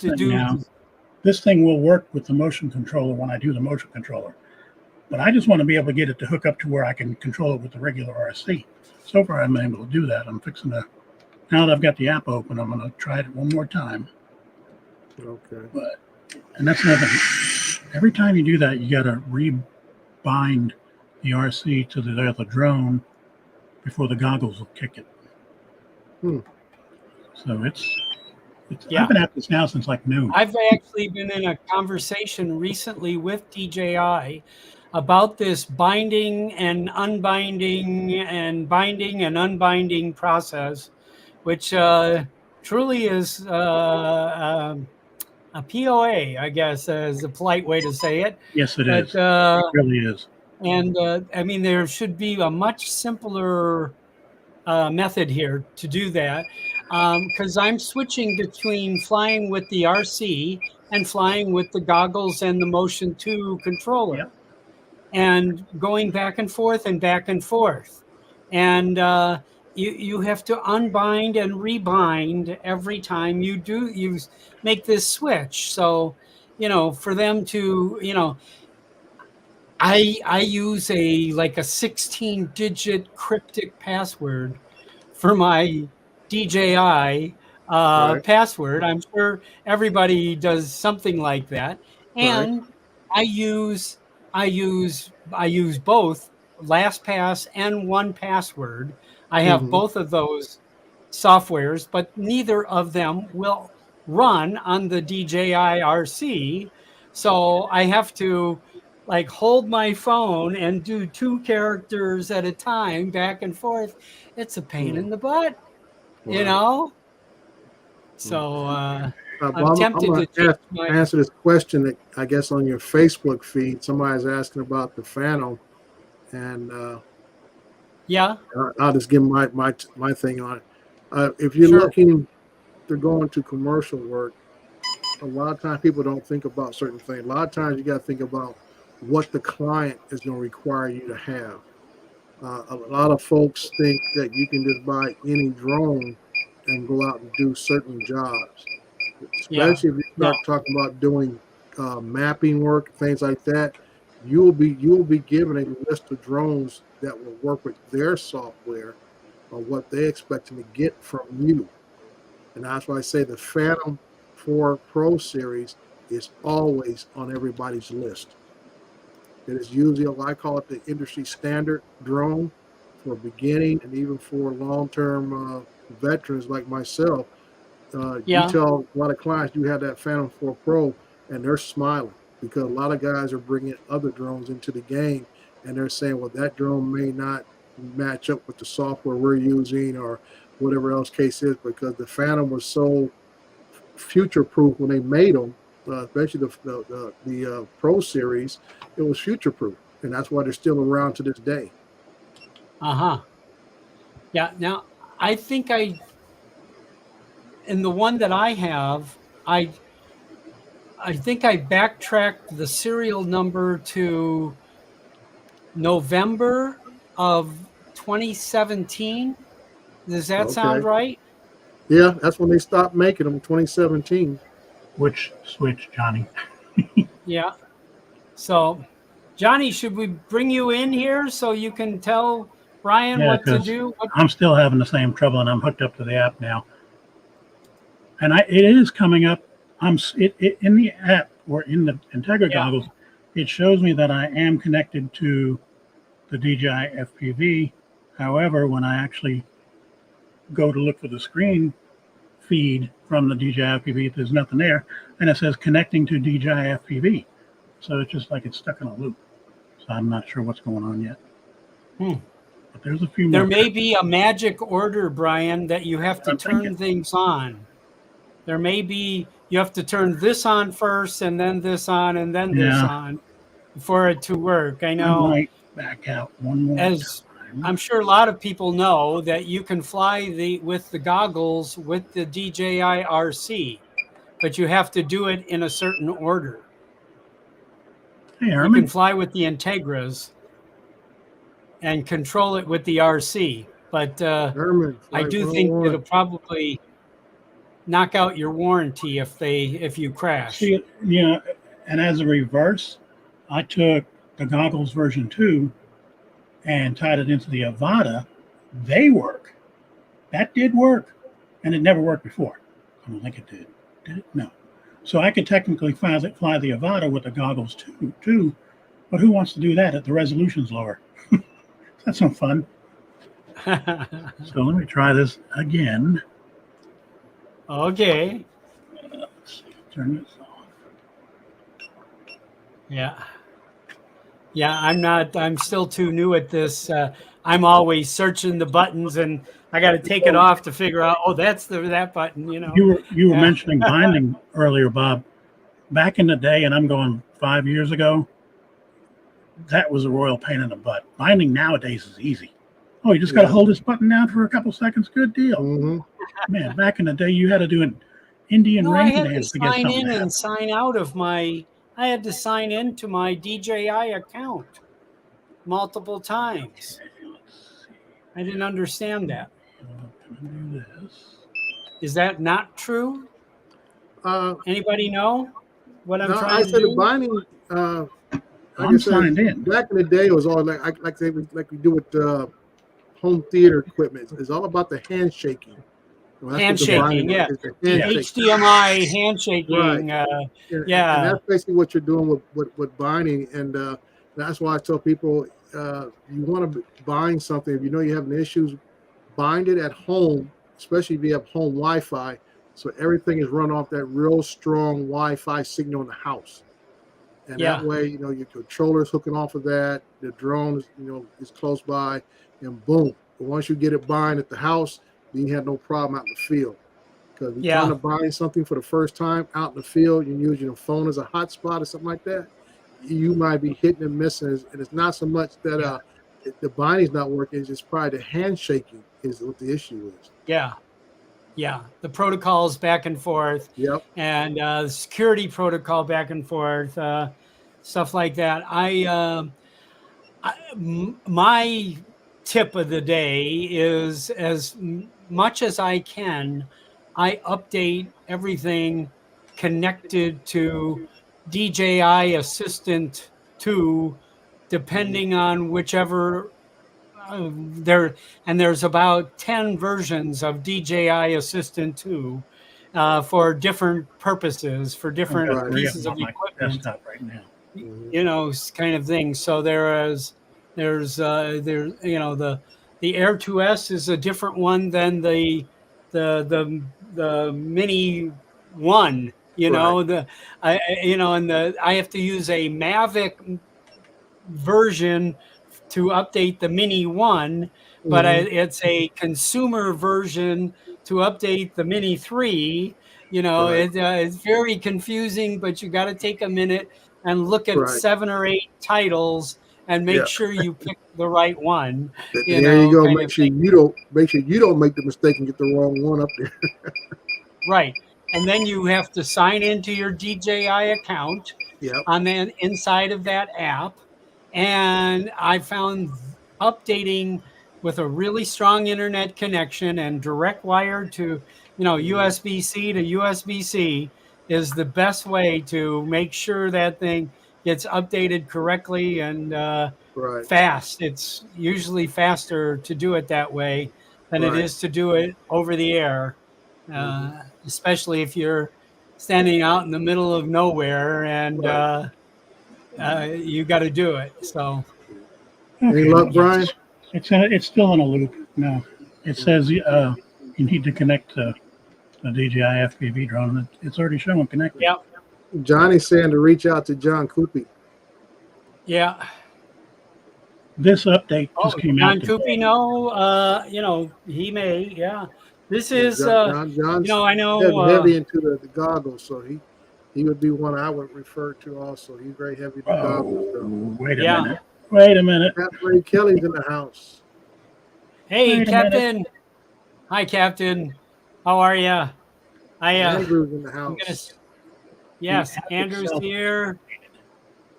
thing will work with the motion controller when I do the motion controller. But I just want to be able to get it to hook up to where I can control it with the regular RC. So far, I'm able to do that. I'm fixing to, now that I've got the app open, I'm going to try it one more time. Okay. And that's another thing. Every time you do that, you got to rebind the RC to the other drone before the goggles will kick it. So I've been at this now since like noon. I've actually been in a conversation recently with DJI about this binding and unbinding and binding and unbinding process, which truly is a POA, I guess, is a polite way to say it. Yes, it is. It really is. And I mean, there should be a much simpler method here to do that, because I'm switching between flying with the RC and flying with the goggles and the Motion 2 controller, and going back and forth and back and forth. And you have to unbind and rebind every time you make this switch. So, for them to, I use a 16-digit cryptic password for my DJI password. I'm sure everybody does something like that. And I use both LastPass and 1Password. I have both of those softwares, but neither of them will run on the DJI RC. So I have to hold my phone and do 2 characters at a time back and forth. It's a pain in the butt, So I'm tempted to answer this question that I guess on your Facebook feed, somebody's asking about the Phantom, and I'll just give my thing on it. If you're looking to go into commercial work, a lot of times people don't think about certain things. A lot of times you got to think about what the client is going to require you to have. A lot of folks think that you can just buy any drone and go out and do certain jobs, Yeah. especially if you No. start talking about doing mapping work, things like that. You will be given a list of drones that will work with their software or what they expecting to get from you. And that's why I say the Phantom 4 Pro series is always on everybody's list. It is usually, I call it the industry standard drone for beginning and even for long-term veterans like myself. You Yeah. tell a lot of clients you have that Phantom 4 Pro, and they're smiling because a lot of guys are bringing other drones into the game, and they're saying, well, that drone may not match up with the software we're using or whatever else case is, because the Phantom was so future-proof when they made them, especially the Pro series. It was future-proof, and that's why they're still around to this day. Uh-huh. Yeah. Now, I think in the one that I have, I think I backtracked the serial number to November of 2017. Does that sound Okay. right? Yeah, that's when they stopped making them, 2017. Which switch, Johnny? Yeah. So, Johnny, should we bring you in here so you can tell Brian Yeah, what to because do? I'm still having the same trouble, and I'm hooked up to the app now. And it is coming up. It in the app or in the Integra Yeah. goggles. It shows me that I am connected to the DJI FPV. However, when I actually go to look for the screen feed from the DJI FPV, there's nothing there, and it says connecting to DJI FPV. So it's just like it's stuck in a loop. So I'm not sure what's going on yet. But there's a few more. There may be a magic order, Brian, that you have to turn things on. There may be, you have to turn this on first and then this on and then this on for it to work. I know. I might back out one more as time. I'm sure a lot of people know that you can fly with the goggles with the DJI RC, but you have to do it in a certain order. Hey, You Herman. can fly with the Integras and control it with the RC, but Herman, I do think it'll probably knock out your warranty if you crash. See, and as a reverse, I took the goggles version 2 and tied it into the Avata. They work. That did work, and it never worked before. I don't think it did. Did it? No. So I could technically fly the Avata with the goggles too, but who wants to do that if the resolution's lower? That's no fun. So let me try this again. Okay. Let's see, turn this on. Yeah. Yeah, I'm still too new at this. I'm always searching the buttons and I got to take it off to figure out, oh, that's that button, You were mentioning binding earlier, Bob. Back in the day, and I'm going 5 years ago, that was a royal pain in the butt. Binding nowadays is easy. Oh, you just got to hold this button down for a couple seconds. Good deal. Mm-hmm. Man, back in the day, you had to do an Indian rain dance to get sign something in to happen. and sign out of I had to sign into my DJI account multiple times. Okay, I didn't understand that. do this. Is that not true? Anybody know what I'm trying to do? The binding. I'm signed in. Back in the day, it was all like we do with home theater equipment. It's all about the handshaking. Handshaking, yeah. Handshaking. HDMI handshaking. Right. Yeah. And that's basically what you're doing with binding. And that's why I tell people you want to bind something. If you know you're having issues, bind it at home, especially if you have home Wi-Fi. So everything is run off that real strong Wi-Fi signal in the house. And that way, your controller's hooking off of that. The drone is close by, and boom. But once you get it bind at the house, then you have no problem out in the field. Because if you're trying to bind something for the first time out in the field, you're using your phone as a hotspot or something like that, you might be hitting and missing. And it's not so much that the binding's not working, it's just probably the handshaking is what the issue is. Yeah. Yeah. The protocols back and forth. Yep. And the security protocol back and forth. stuff like that. My tip of the day is as much as I can, I update everything connected to DJI Assistant 2, depending on whichever there, and there's about 10 versions of DJI Assistant 2 for different purposes, for I've got different three of pieces them of on my equipment, desktop right now. kind of thing. So there's the Air 2S is a different one than the Mini One. Right. I have to use a Mavic version to update the Mini One, but Mhm. it's a consumer version to update the Mini 3. Right. It's very confusing, but you got to take a minute and look at Right. 7 or 8 titles and Yeah. make sure you pick the right one, There you go. kind Make of sure thing. you don't make the mistake and get the wrong one up there. Right. And then you have to sign into your DJI account Yep. on the inside of that app. And I found updating with a really strong internet connection and direct wire to, USB-C to USB-C is the best way to make sure that thing gets updated correctly and Right. fast. It's usually faster to do it that way than it Right. is to do it over the air, Hmm. especially if you're standing out in the middle of nowhere and Right. you got to do it. So, Any Okay, luck, Brian? it's still in a loop. No, it says you need to connect to the DJI FPV drone. It's already showing connected. yeah, Johnny's saying to reach out to John Coopy. yeah. This update Oh, just came John out today. Coopy, no, he may, yeah. This Yeah, is, John's I know, heavy into the goggles, so he would be one I would refer to also. He's very heavy into goggles. So. Wait a yeah. minute. Wait a minute. Captain Kelly's in the house. Hey, Wait a Captain. Hi, Captain. How are you? Andrew's in the I'm gonna, house. yes, The app Andrew's itself- here.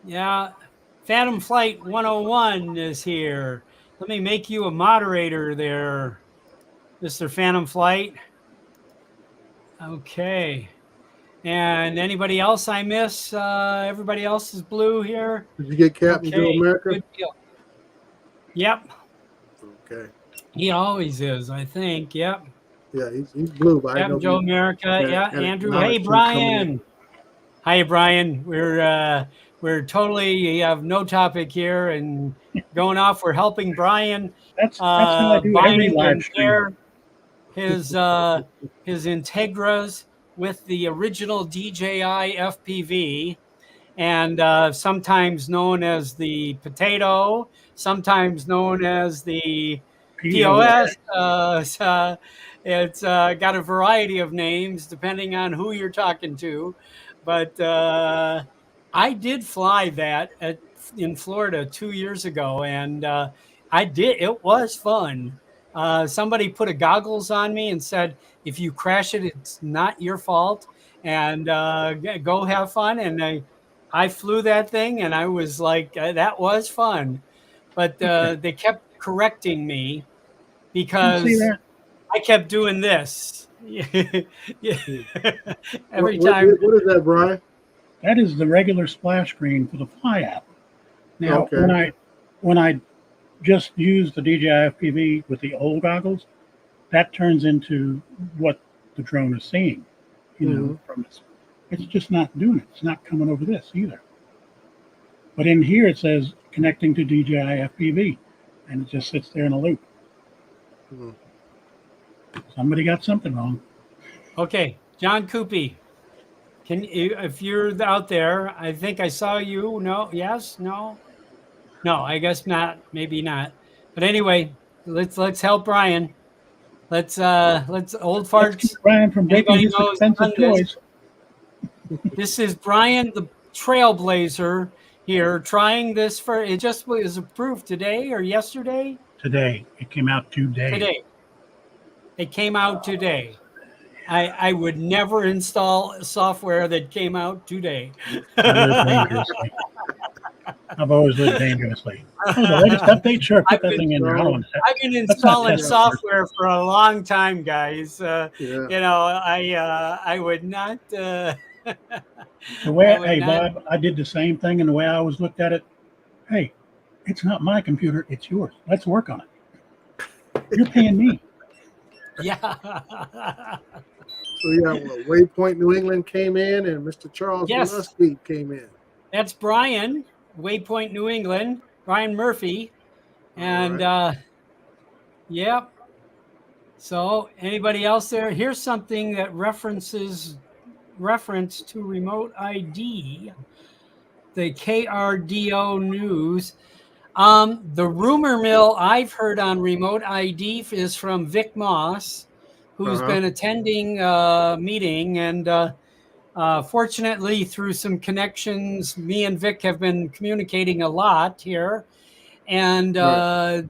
Yeah. Phantom Flight 101 is here. Let me make you a moderator there, Mr. Phantom Flight. Okay. And anybody else I miss? Everybody else is blue here. Did you get Captain Joe Okay. America? Good deal. Yep. Okay. He always is, I think. Yep. Yeah, he's blue, but I know Captain Joe America. Yeah. and Andrew. acknowledge Hey, him coming in. Brian. Hi, Brian. We're totally have no topic here and going off. We're helping Brian That's how I do every bind live and stream. pair his Integras with the original DJI FPV, and sometimes known as the Potato, sometimes known as the POS. It's got a variety of names depending on who you're talking to. But I did fly that in Florida 2 years ago, and I did. It was fun. Somebody put a goggles on me and said, "If you crash it, it's not your fault, and go have fun." And I flew that thing, and I was like, "That was fun." But they kept correcting me You see because that? I kept doing this. Every What time. is that, Brian? That is the regular splash screen for the Fly app. Now, Okay. when I just use the DJI FPV with the old goggles, that turns into what the drone is seeing. From its, it's just not doing it. It's not coming over this either. But in here it says connecting to DJI FPV, and it just sits there in a loop. Mhm. Somebody got something wrong. Okay, John Coopy. Can you, if you're out there, I think I saw you. No, yes, no, I guess not. Maybe not. But anyway, let's help Brian. Let's old Let's farts. keep Brian from breaking Anybody his knows expensive on this? toys. This is Brian, the trailblazer here, trying this for. It just was approved today or yesterday. Today, it came out today. Today. It came out today. I would never install software that came out today. I live dangerously. I've always lived dangerously. Oh, the latest update? Sure, put that thing in there. I don't want to. I've been Let's not installing test it first. software for a long time, guys. Yeah. You know, I would not. The I way, would hey, not. Bob, I did the same thing, and the way I always looked at it, hey, it's not my computer, it's yours. Let's work on it. You're paying me. Yeah. So yeah, well, Waypoint New England came in, and Mr. Charles Yes. Gillespie came in. That's Brian, Waypoint New England, Brian Murphy. And yep. So anybody else there? Here's something that reference to remote ID, the KRDO news. The rumor mill I've heard on remote ID is from Vic Moss, who's been attending a meeting, and fortunately through some connections, me and Vic have been communicating a lot here, and the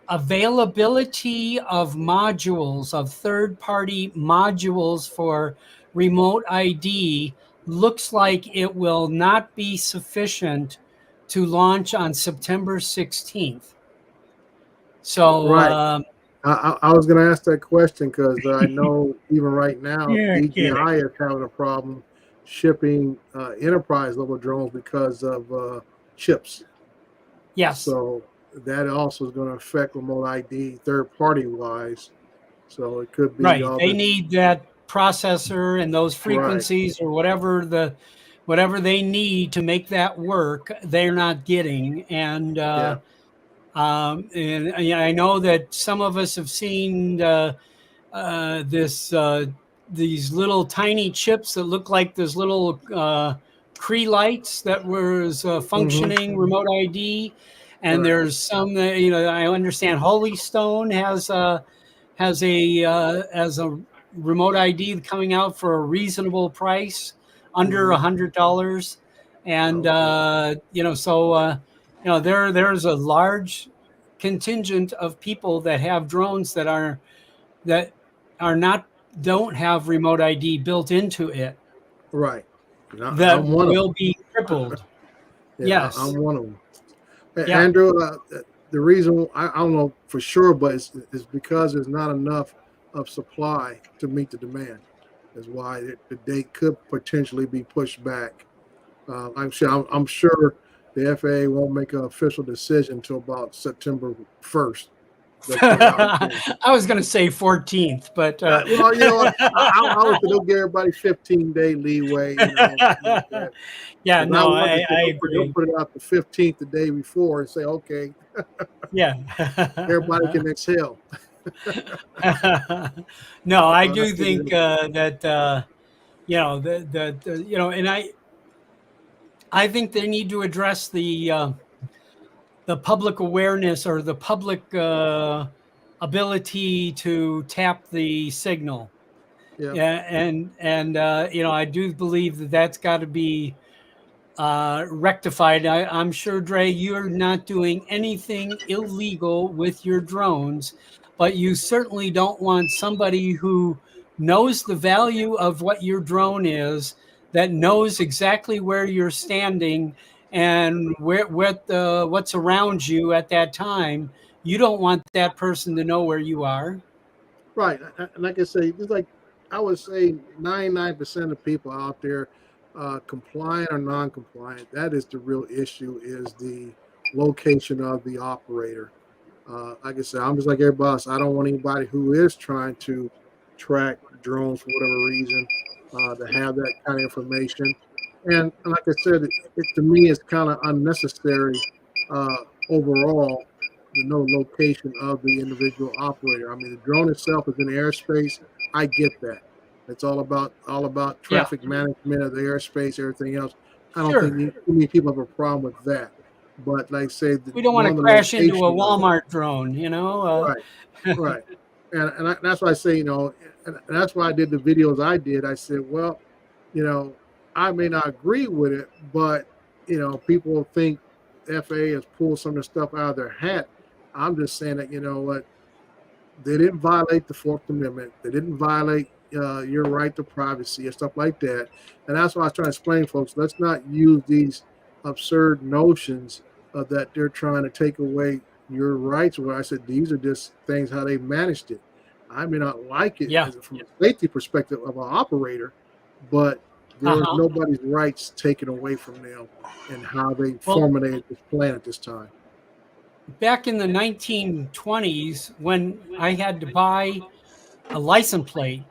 availability of modules, of third-party modules for remote ID looks like it will not be sufficient to launch on September 16th. So right. I was going to ask that question because I know even right now DJI is having a problem shipping enterprise level drones because of chips. Yes. So that also is going to affect remote ID third party wise. So it could be right. They need that processor and those frequencies or whatever they need to make that work. They're not getting, and I know that some of us have seen these little tiny chips that look like those little Cree lights that was functioning remote ID. And there's some that, I understand Holy Stone has a remote ID coming out for a reasonable price, under $100. And, there's a large contingent of people that have drones that don't have remote ID built into it. Right. That will be crippled. Yeah, yes. I'm one of them. Andrew, the reason I don't know for sure, but it's because there's not enough of supply to meet the demand. Is why the date could potentially be pushed back. I'm sure the FAA won't make an official decision until about September 1st. I was going to say 14th, but well, you know what? I always they'll give everybody 15-day leeway. Yeah, no, I agree. They'll put it out the 15th the day before and say, okay, yeah, everybody can exhale. No, I do think that and I think they need to address the public awareness or the public ability to tap the signal. Yeah, and I do believe that that's got to be rectified. I'm sure, Dre, you're not doing anything illegal with your drones, but you certainly don't want somebody who knows the value of what your drone is, that knows exactly where you're standing and what's around you at that time. You don't want that person to know where you are. Right. Like I say, it's like I would say 99% of people out there, compliant or non-compliant, that is the real issue, is the location of the operator. Like I said, I'm just like everybody else. I don't want anybody who is trying to track drones for whatever reason to have that kind of information. And like I said, to me, it's kind of unnecessary overall to know location of the individual operator. I mean, the drone itself is in airspace. I get that. It's all about traffic management of the airspace, everything else. I don't think too many people have a problem with that. But like I say, we don't want to crash into a Walmart drone, Right. And that's why I say, and that's why I did the videos I did. I said, well, I may not agree with it, but people think FAA has pulled some of the stuff out of their hat. I'm just saying that, they didn't violate the Fourth Amendment. They didn't violate your right to privacy and stuff like that. And that's why I was trying to explain, folks. Let's not use these absurd notions that they're trying to take away your rights. Where I said these are just things how they managed it. I may not like it from a safety perspective of an operator, but there is nobody's rights taken away from them and how they formulated this plan at this time. Back in the 1920s, when I had to buy a license plate,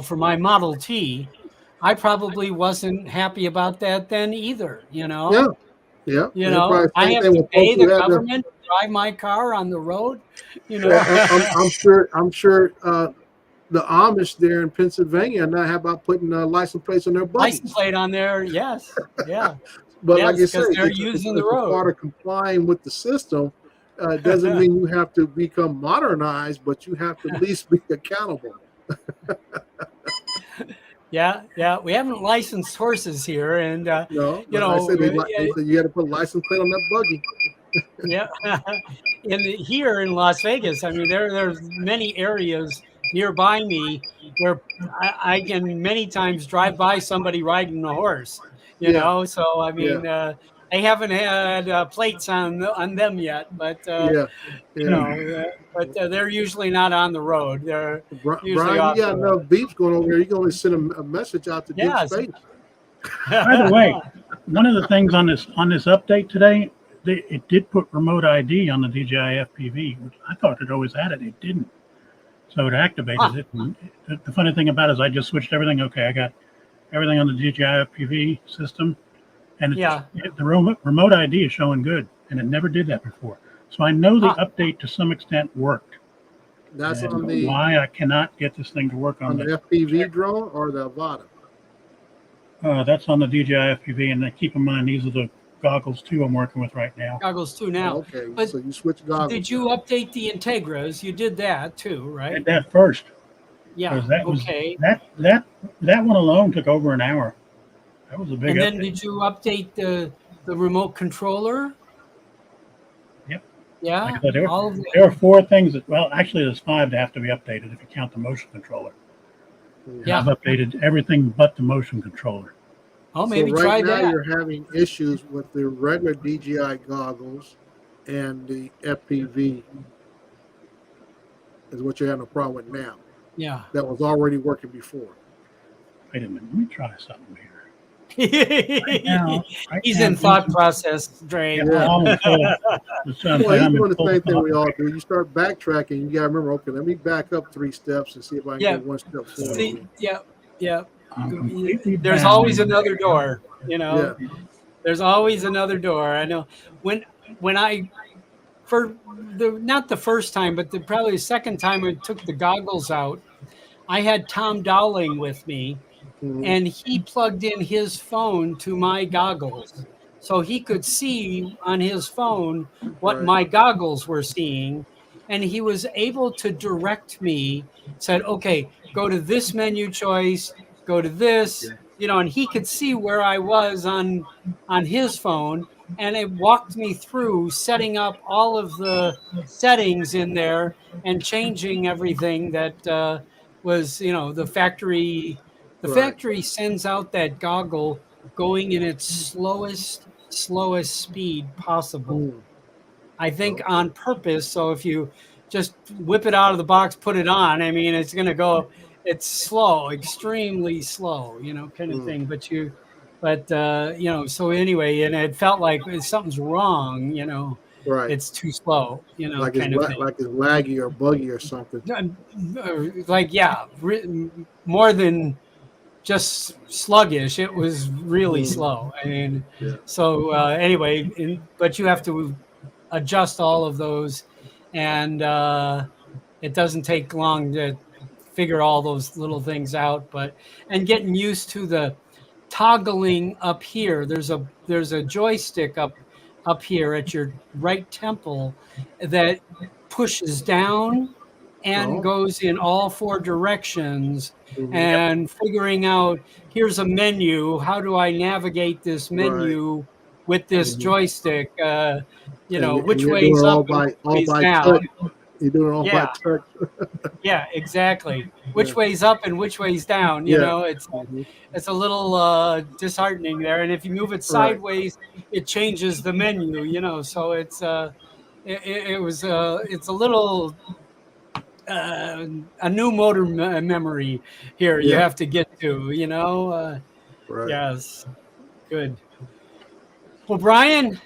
for my Model T, I probably wasn't happy about that then either, Yeah. I have to pay the government to drive my car on the road, I'm sure the Amish there in Pennsylvania now how about putting license plates on their buggies? License plate on there, yes, yeah. But yes, like you said, they're using the road. Part of complying with the system doesn't mean you have to become modernized, but you have to at least be accountable. Yeah. We haven't licensed horses here, and no, I said they said you had to put a license plate on that buggy. Yeah, here in Las Vegas, I mean, there's many areas nearby me where I can many times drive by somebody riding a horse. So I mean, they haven't had plates on them yet, but but they're usually not on the road. They're usually Brian, you got enough beeps going over here. You can only send a message out to deep space. By the way, one of the things on this update today, it did put remote ID on the DJI FPV, which I thought it always had it. It didn't. So it activated it. And the funny thing about it is I just switched everything. Okay, I got everything on the DJI FPV system. And the remote ID is showing good. And it never did that before. So I know the update to some extent worked. That's and on the... Why I cannot get this thing to work on the FPV drone or the Avata? That's on the DJI FPV. And keep in mind, these are the goggles 2 I'm working with right now. Goggles 2 now. Okay, but so you switched goggles. Did you update the Integras? You did that too, right? I did that first. Yeah. That was, that one alone took over an hour. That was a big. And then did you update the remote controller? Yep. Yeah. Like I said, there are 4 things that. Well, actually, there's 5 that have to be updated if you count the motion controller. Yeah. I've updated everything but the motion controller. Oh, maybe so try that. Right now, you're having issues with the regular DJI goggles and the FPV. Is what you're having a problem with now. Yeah. That was already working before. Wait a minute. Let me try something here. He's in thought process, Dre. You're doing the same thing we all do. You start backtracking. You got to remember, okay, let me back up 3 steps and see if I can get 1 step forward. Yeah. There's always another door, There's always another door. I know when I not the first time, but probably the second time I took the goggles out, I had Tom Dowling with me, and he plugged in his phone to my goggles, so he could see on his phone what my goggles were seeing, and he was able to direct me. Said, "Okay, go to this menu choice, go to this," and he could see where I was on his phone. And it walked me through setting up all of the settings in there and changing everything that was, the factory. The factory sends out that goggle going in its slowest speed possible. I think on purpose. So if you just whip it out of the box, put it on, I mean, it's going to go, it's slow, extremely slow, kind of thing. But so anyway, and it felt like something's wrong, it's too slow, like kind of thing. Like it's laggy or buggy or something. Like, more than just sluggish. It was really slow. I mean, so anyway, but you have to adjust all of those, and it doesn't take long to figure all those little things out, and getting used to the toggling up here. There's a joystick up here at your right temple that pushes down and goes in all 4 directions, and figuring out, here's a menu, how do I navigate this menu with this joystick, which way's up, all by down. You're doing all Yeah. my tricks. Yeah, exactly. Which way's up and which way's down? You know, it's a little disheartening there. And if you move it Right. sideways, it changes the menu. You know, so it's it's a little a new motor memory here. You Yeah. have to get to. You know, Right. yes, good. Well, Brian,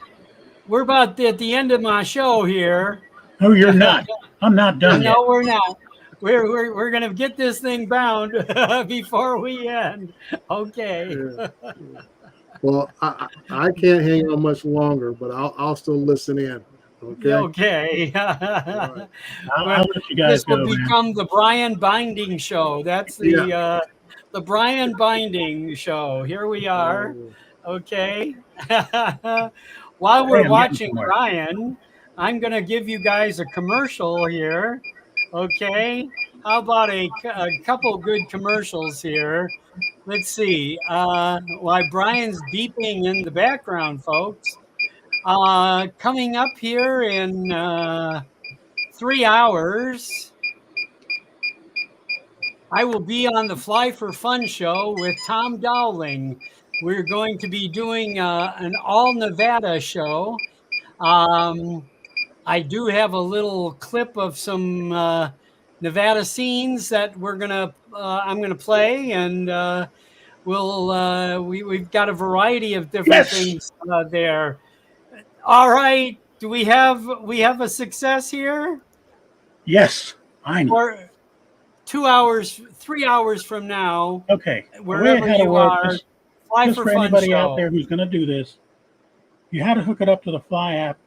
we're about at the end of my show here. Oh, you're not. I'm not done yet. No, we're not. We're gonna get this thing bound before we end. Okay. Yeah. Well, I can't hang on much longer, but I'll still listen in. Okay. Okay. Right. I'll let you guys This will go, man. become the Brian Binding Show. That's the Brian Binding Show. Here we are. Okay. While we're watching Brian, I'm going to give you guys a commercial here. Okay. How about a couple good commercials here? Let's see. While Brian's beeping in the background, folks, coming up here in 3 hours, I will be on the Fly for Fun show with Tom Dowling. We're going to be doing an all Nevada show. I do have a little clip of some Nevada scenes that I'm gonna play, and we've got a variety of different things there. All right, do we have a success here? Yes, I know. Or 2 hours, 3 hours from now. Okay, Wherever you are, Fly just for for Fun anybody show. out there who's going to do this, you had to hook it up to the Fly app.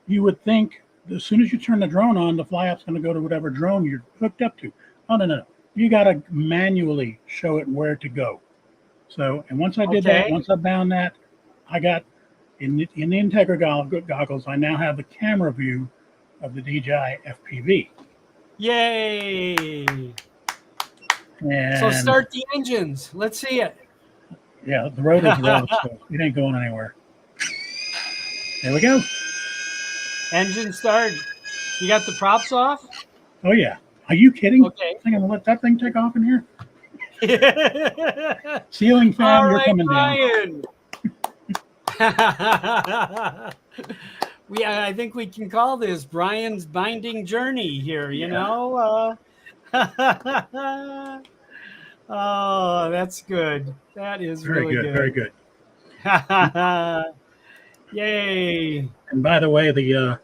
You would think as soon as you turn the drone on, the Fly app's going to go to whatever drone you're hooked up to. Oh, no. You got to manually show it where to go. So, and once I did that, once I bound that, I got in the Integra goggles, I now have the camera view of the DJI FPV. Yay! And So start the engines. Let's see it. Yeah, the rotor's low, so it ain't going anywhere. There we go. Engine start. You got the props off? Oh, yeah. Are you kidding? Okay. I'm going to let that thing take off in here? Ceiling fan, you're coming Brian. down. I think we can call this Brian's Binding Journey here, you know? Oh, that's good. That is really good. Very good. Yay. And by the way, the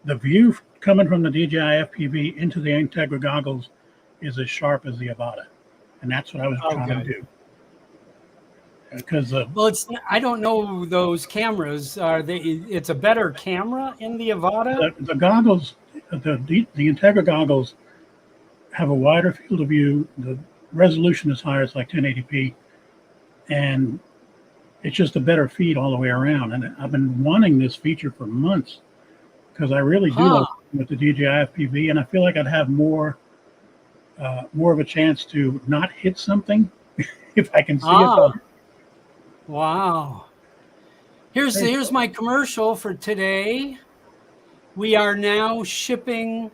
view coming from the DJI FPV into the Integra goggles is as sharp as the Avata. And that's what I was trying to do. Because well, I don't know those cameras. Are they? It's a better camera in the Avata. The goggles, the Integra goggles, have a wider field of view. The resolution is higher; it's like 1080p, and it's just a better feed all the way around. And I've been wanting this feature for months because I really do like with the DJI FPV, and I feel like I'd have more of a chance to not hit something if I can see it. Wow. Here's my commercial for today. We are now shipping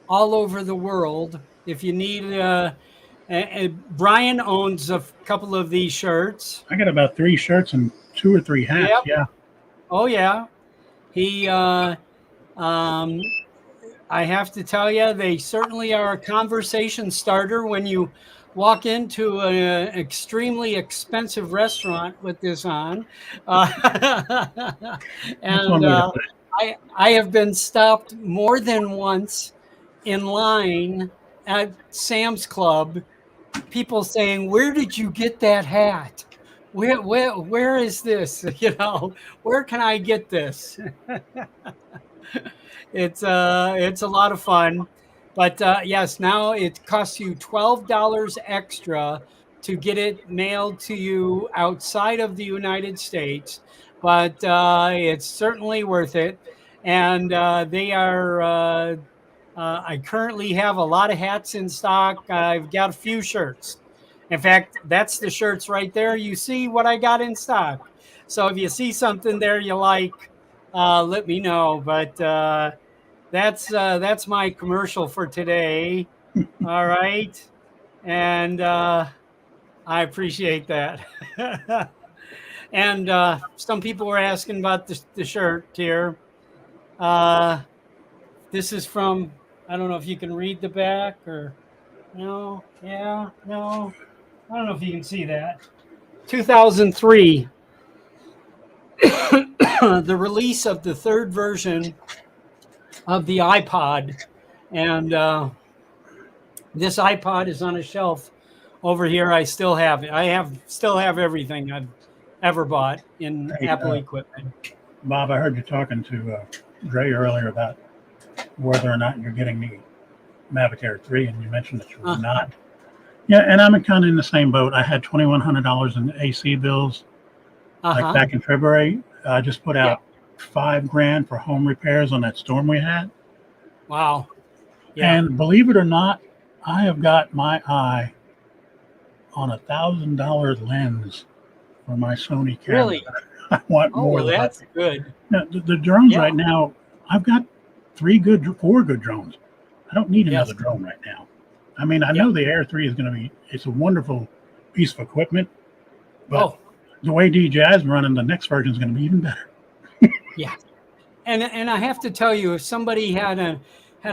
all over the world. If you need, Brian owns a couple of these shirts. I got about 3 shirts and 2 or 3 hats. Yep. Yeah. Oh yeah. He, I have to tell you, they certainly are a conversation starter when you walk into an extremely expensive restaurant with this on. And I have been stopped more than once in line at Sam's Club, people saying, "Where did you get that hat? Where is this? You know, where can I get this?" It's a lot of fun. But yes, now it costs you $12 extra to get it mailed to you outside of the United States. But it's certainly worth it. And they are, I currently have a lot of hats in stock. I've got a few shirts. In fact, that's the shirts right there. You see what I got in stock. So if you see something there you like, let me know. But that's my commercial for today. All right, and I appreciate that. And some people were asking about the shirt here. This is from, I don't know if you can read the back or no. Yeah, no. I don't know if you can see that. 2003, the release of the third version of the iPod. And this iPod is on a shelf over here. I still have it. Still have everything I've ever bought in Hey, Apple equipment. Bob, I heard you talking to Dre earlier about whether or not you're getting the Mavic Air 3, and you mentioned that you were not. Yeah, and I'm kind of in the same boat. I had $2,100 in AC bills like back in February. I just put out $5,000 for home repairs on that storm we had. Wow. Yeah. And believe it or not, I have got my eye on $1,000 lens for my Sony camera. Really? I want more. Well, that's good. Now, the drones right now, I've got 4 good drones. I don't need another drone right now. I mean, I know the Air 3 is going to be, it's a wonderful piece of equipment, but the way DJI is running, the next version is going to be even better. Yeah. And I have to tell you, if somebody had a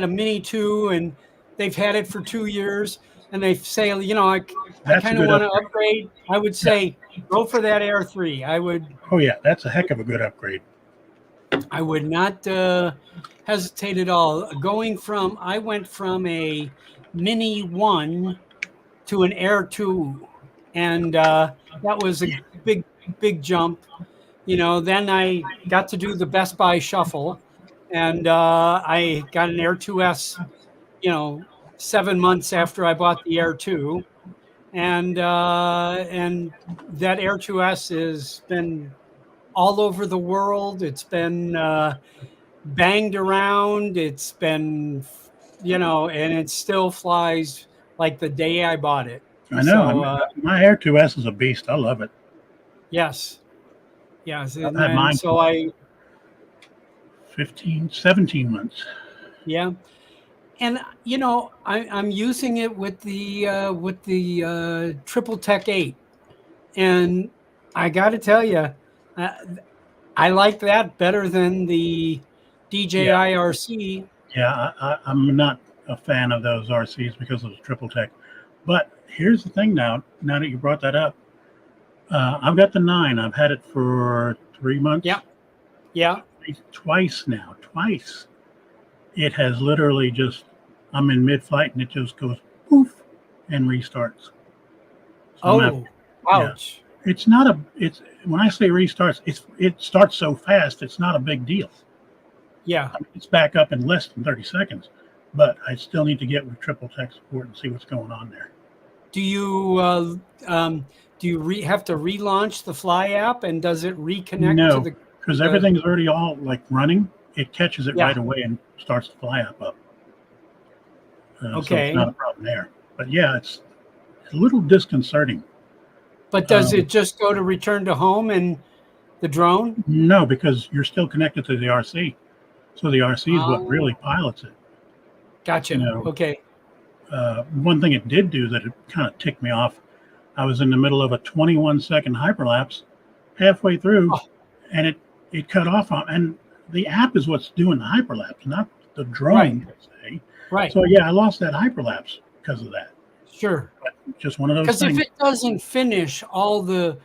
Mini 2 and they've had it for 2 years and they say, you know, I kind of want to upgrade, I would say go for that Air 3. I would. Oh, yeah. That's a heck of a good upgrade. I would not hesitate at all. I went from a Mini 1 to an Air 2, and that was a big jump. You know, then I got to do the Best Buy shuffle, and I got an Air 2S, 7 months after I bought the Air 2, and that Air 2S has been all over the world. It's been banged around. It's been, and it still flies like the day I bought it. I know. So, my Air 2S is a beast. I love it. Yes. Yes. I've had mine for 17 months. Yeah. And, I'm using it with the Triple Tech 8. And I got to tell you, I like that better than the DJI RC. Yeah, I'm not a fan of those RCs because of the Triple Tech. But here's the thing now that you brought that up, I've got the 9. I've had it for 3 months. Yeah. Twice. It has literally just, I'm in mid-flight and it just goes poof and restarts. So ouch. Yeah. It's when I say restarts, it starts so fast, it's not a big deal. Yeah. I mean, it's back up in less than 30 seconds, but I still need to get with Triple Tech support and see what's going on there. Do you have to relaunch the Fly app, and does it reconnect? No, because everything's already all like running. It catches it right away and starts the Fly app up. So it's not a problem there. But yeah, it's a little disconcerting. But does it just go to return to home and the drone? No, because you're still connected to the RC. So the RC is what really pilots it. Gotcha. Okay. One thing it did do that it kind of ticked me off, I was in the middle of a 21-second hyperlapse halfway through, and it cut off and the app is what's doing the hyperlapse, not the drone per se. Right. So yeah, I lost that hyperlapse because of that. Sure. But just one of those things. Because if it doesn't finish all the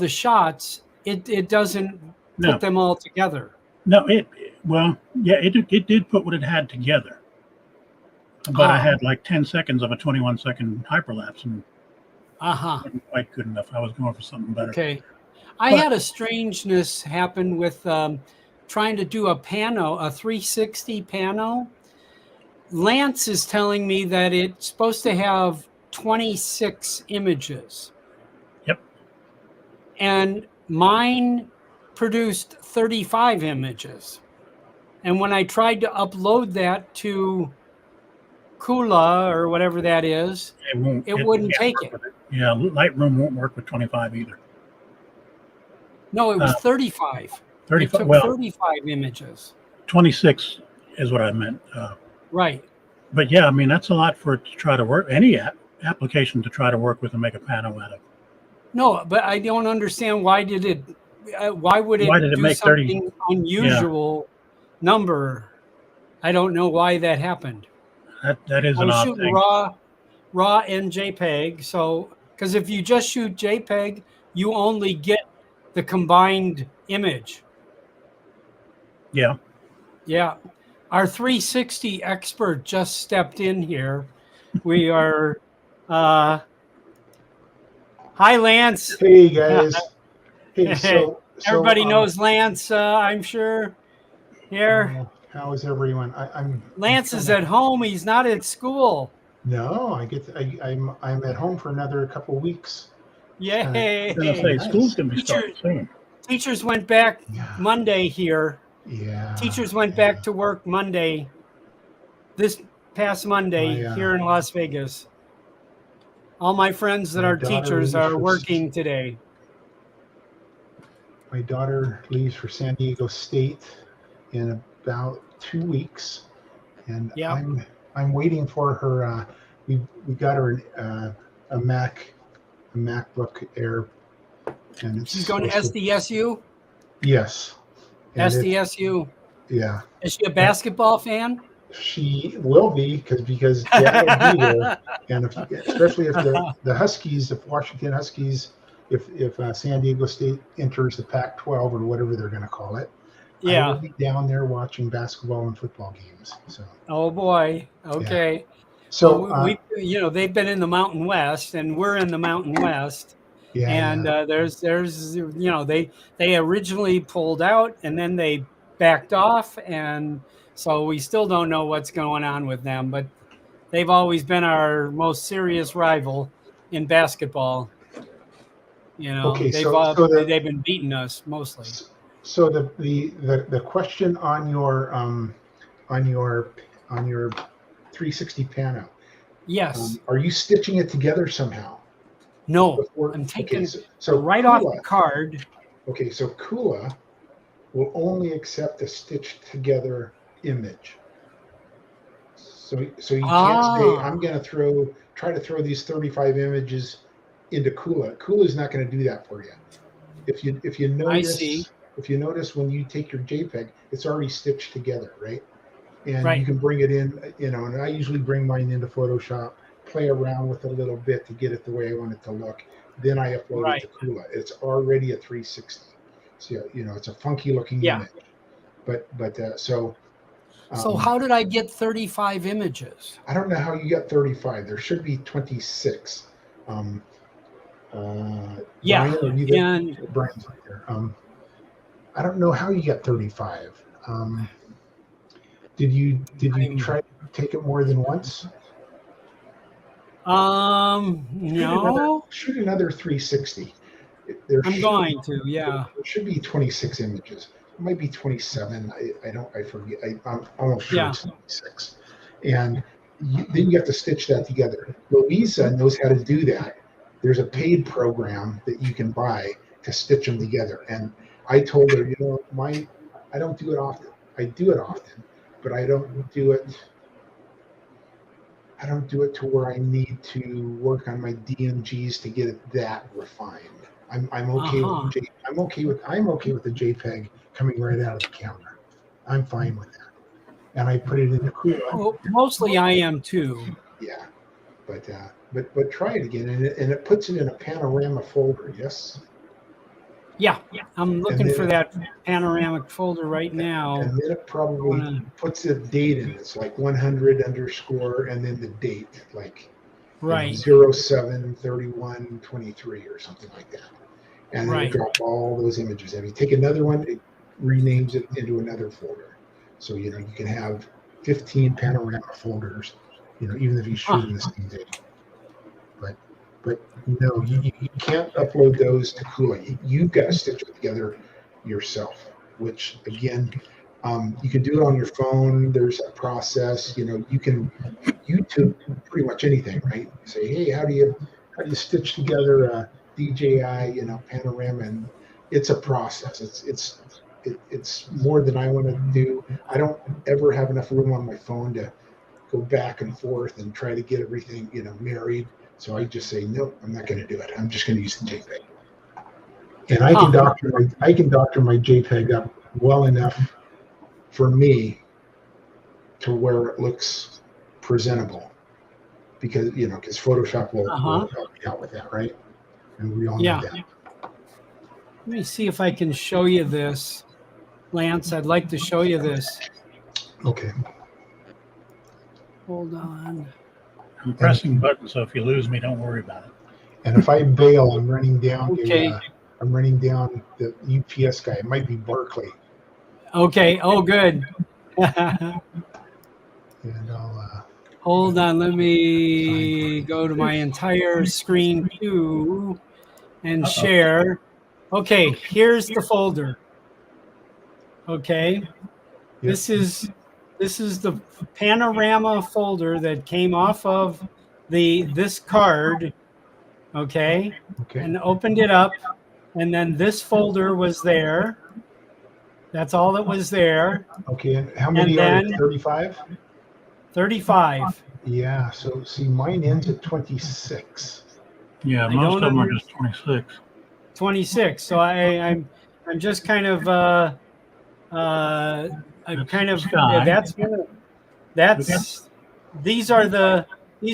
shots, it doesn't put them all together. No, it did put what it had together. But I had like 10 seconds of a 21-second hyperlapse, and wasn't quite good enough. I was going for something better. Okay. I had a strangeness happen with trying to do a 360 pano. Lance is telling me that it's supposed to have 26 images. Yep. And mine produced 35 images. And when I tried to upload that to Kula or whatever that is, it wouldn't take it. Yeah, Lightroom won't work with 25 either. No, it was 35. 35. It took 35 images. 26 is what I meant. Right. But yeah, I mean, that's a lot for it to try to work, any application to try to work with and make a panel out of. No, but I don't understand why did it, why would Why did it it do make 30? something unusual number? I don't know why that happened. That is I an was odd shooting thing. raw and JPEG. So, because if you just shoot JPEG, you only get the combined image. Yeah. Yeah. Our 360 expert just stepped in here. We are, hi, Lance. Hey guys. Hey, so Everybody knows Lance, I'm sure. Here, how is everyone? I'm Lance trying is to, at home. He's not at school. no, I'm at home for another couple of weeks. Yay! I was going to say, school's going to be starting soon. Teachers went back Yeah. Monday here. Yeah. Teachers went back to work Monday, this past Monday here in Las Vegas. All my friends that My are daughter teachers leaves are for- working today. My daughter leaves for San Diego State in about 2 weeks, and Yep. I'm waiting for her. We got her a MacBook Air, and it's She's going to supposed SDSU. Yes. And SDSU. yeah. Is she a basketball fan? She will be because Dad will be there, and especially if the Huskies, if Washington Huskies, if San Diego State enters the Pac-12 or whatever they're going to call it, I Yeah. will be down there watching basketball and football games. So. Oh boy. Okay. Yeah. So well, we they've been in the Mountain West, and we're in the Mountain West. yeah. And there's they originally pulled out, and then they backed off, and so we still don't know what's going on with them. But they've always been our most serious rival in basketball. You know, Okay, they've been beating us mostly. So the question on your 360 pano. Yes. Are you stitching it together somehow? No, I'm taking so right off the card. Okay, so Kula will only accept a stitched together image. So you can't say I'm going to try to throw these 35 images into Kula. Kula is not going to do that for you. If you notice when you take your JPEG, it's already stitched together, right? And you can bring it in, and I usually bring mine into Photoshop, play around with it a little bit to get it the way I want it to look. Then I upload it to Kula. It's already a 360. So, it's a funky looking image. So how did I get 35 images? I don't know how you got 35. There should be 26. Brian, Brian's right there. I don't know how you got 35. Did you try to take it more than once? No. Shoot another 360. I'm going to, yeah. There should be 26 images. It might be 27. I forget. I'm almost sure it's 26. And then you have to stitch that together. Louisa knows how to do that. There's a paid program that you can buy to stitch them together. And I told her, I don't do it often. I do it often, but I don't do it to where I need to work on my DMGs to get it that refined. I'm okay with the JPEG coming right out of the camera. I'm fine with that, and I put it in the Kula. Well, mostly I am too. Yeah, but try it again, and it puts it in a panorama folder. Yes. Yeah, I'm looking for that panoramic folder right now. And then it probably puts a date in. It's like 100 underscore and then the date, like 07/31/23 or something like that. And then drop all those images. And you take another one, it renames it into another folder. So you can have 15 panorama folders, even if you shoot in the same day. But no, you can't upload those to Kula. You've got to stitch it together yourself, which again, you can do it on your phone. There's a process. You can YouTube pretty much anything, right? You say, hey, how do you stitch together a DJI, panorama? And it's a process. it's more than I want to do. I don't ever have enough room on my phone to go back and forth and try to get everything, married. So I just say, nope, I'm not going to do it. I'm just going to use the JPEG. And I can doctor my JPEG up well enough for me to where it looks presentable, because Photoshop will help me out with that, right? And we all know that. Let me see if I can show you this, Lance. I'd like to show you this. Okay. Hold on. I'm pressing buttons, so if you lose me, don't worry about it. And if I bail, I'm running down Okay. I'm running down the UPS guy. It might be Barclay. Okay. Oh, good. And I'll hold on. Let me go to my entire screen too and share. Okay. Here's the folder. Okay. Yep. This is the panorama folder that came off of this card. Okay. And opened it up. And then this folder was there. That's all that was there. Okay. And how many are there? 35? 35. Yeah. So see, mine ends at 26. Yeah, most of them are just 26. 26. So I'm just kind of I'm kind of these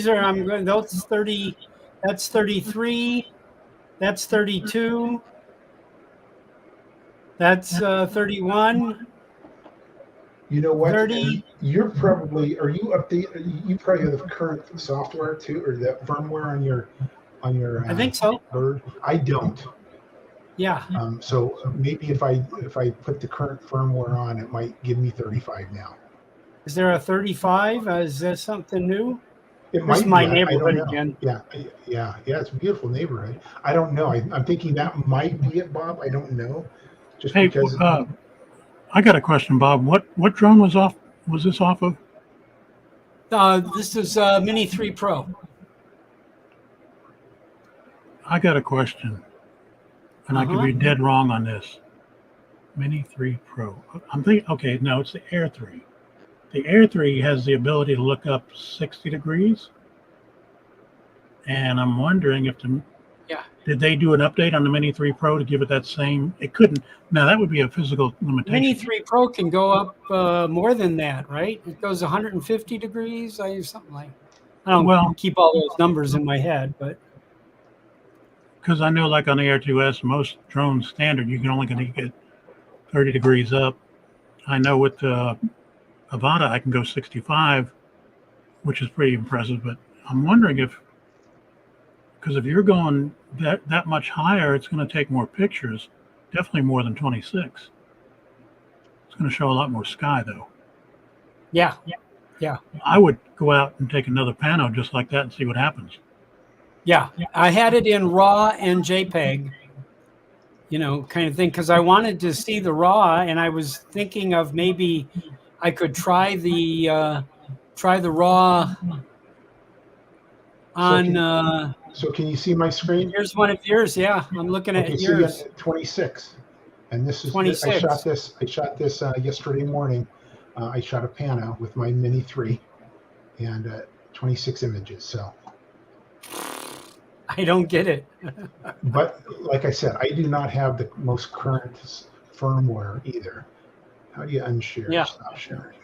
are I'm going, that's 30, that's 33, that's 32, that's 31. You know what? 30. You're probably, are you update? You probably have the current software too, or the firmware on your I think so. Bird. I don't. Yeah. So maybe if I put the current firmware on, it might give me 35 now. Is there a 35? Is there something new? It might be. My neighborhood again. Yeah. It's a beautiful neighborhood. I don't know. I'm thinking that might be it, Bob. I don't know. Just because. I got a question, Bob. What drone was this off of? This is Mini 3 Pro. I got a question, and I could be dead wrong on this. Mini 3 Pro. I'm thinking, okay, no, it's the Air 3. The Air 3 has the ability to look up 60 degrees, and I'm wondering if did they do an update on the Mini 3 Pro to give it that same? It couldn't. Now that would be a physical limitation. Mini 3 Pro can go up more than that, right? It goes 150 degrees, something like. I don't keep all those numbers in my head, but because I know, like on the Air 2S, most drones standard, you can only get 30 degrees up. I know with the Avata, I can go 65, which is pretty impressive. But I'm wondering because if you're going that much higher, it's going to take more pictures, definitely more than 26. It's going to show a lot more sky, though. Yeah. I would go out and take another pano just like that and see what happens. Yeah, I had it in RAW and JPEG, kind of thing, because I wanted to see the RAW, and I was thinking of maybe I could try the RAW on. So can you see my screen? Here's one of yours. Yeah, I'm looking at yours. So 26, and this is 26. I shot this yesterday morning. I shot a pano with my Mini 3, and 26 images. So. I don't get it. But like I said, I do not have the most current firmware either. How do you unshare? Yeah. Stop sharing.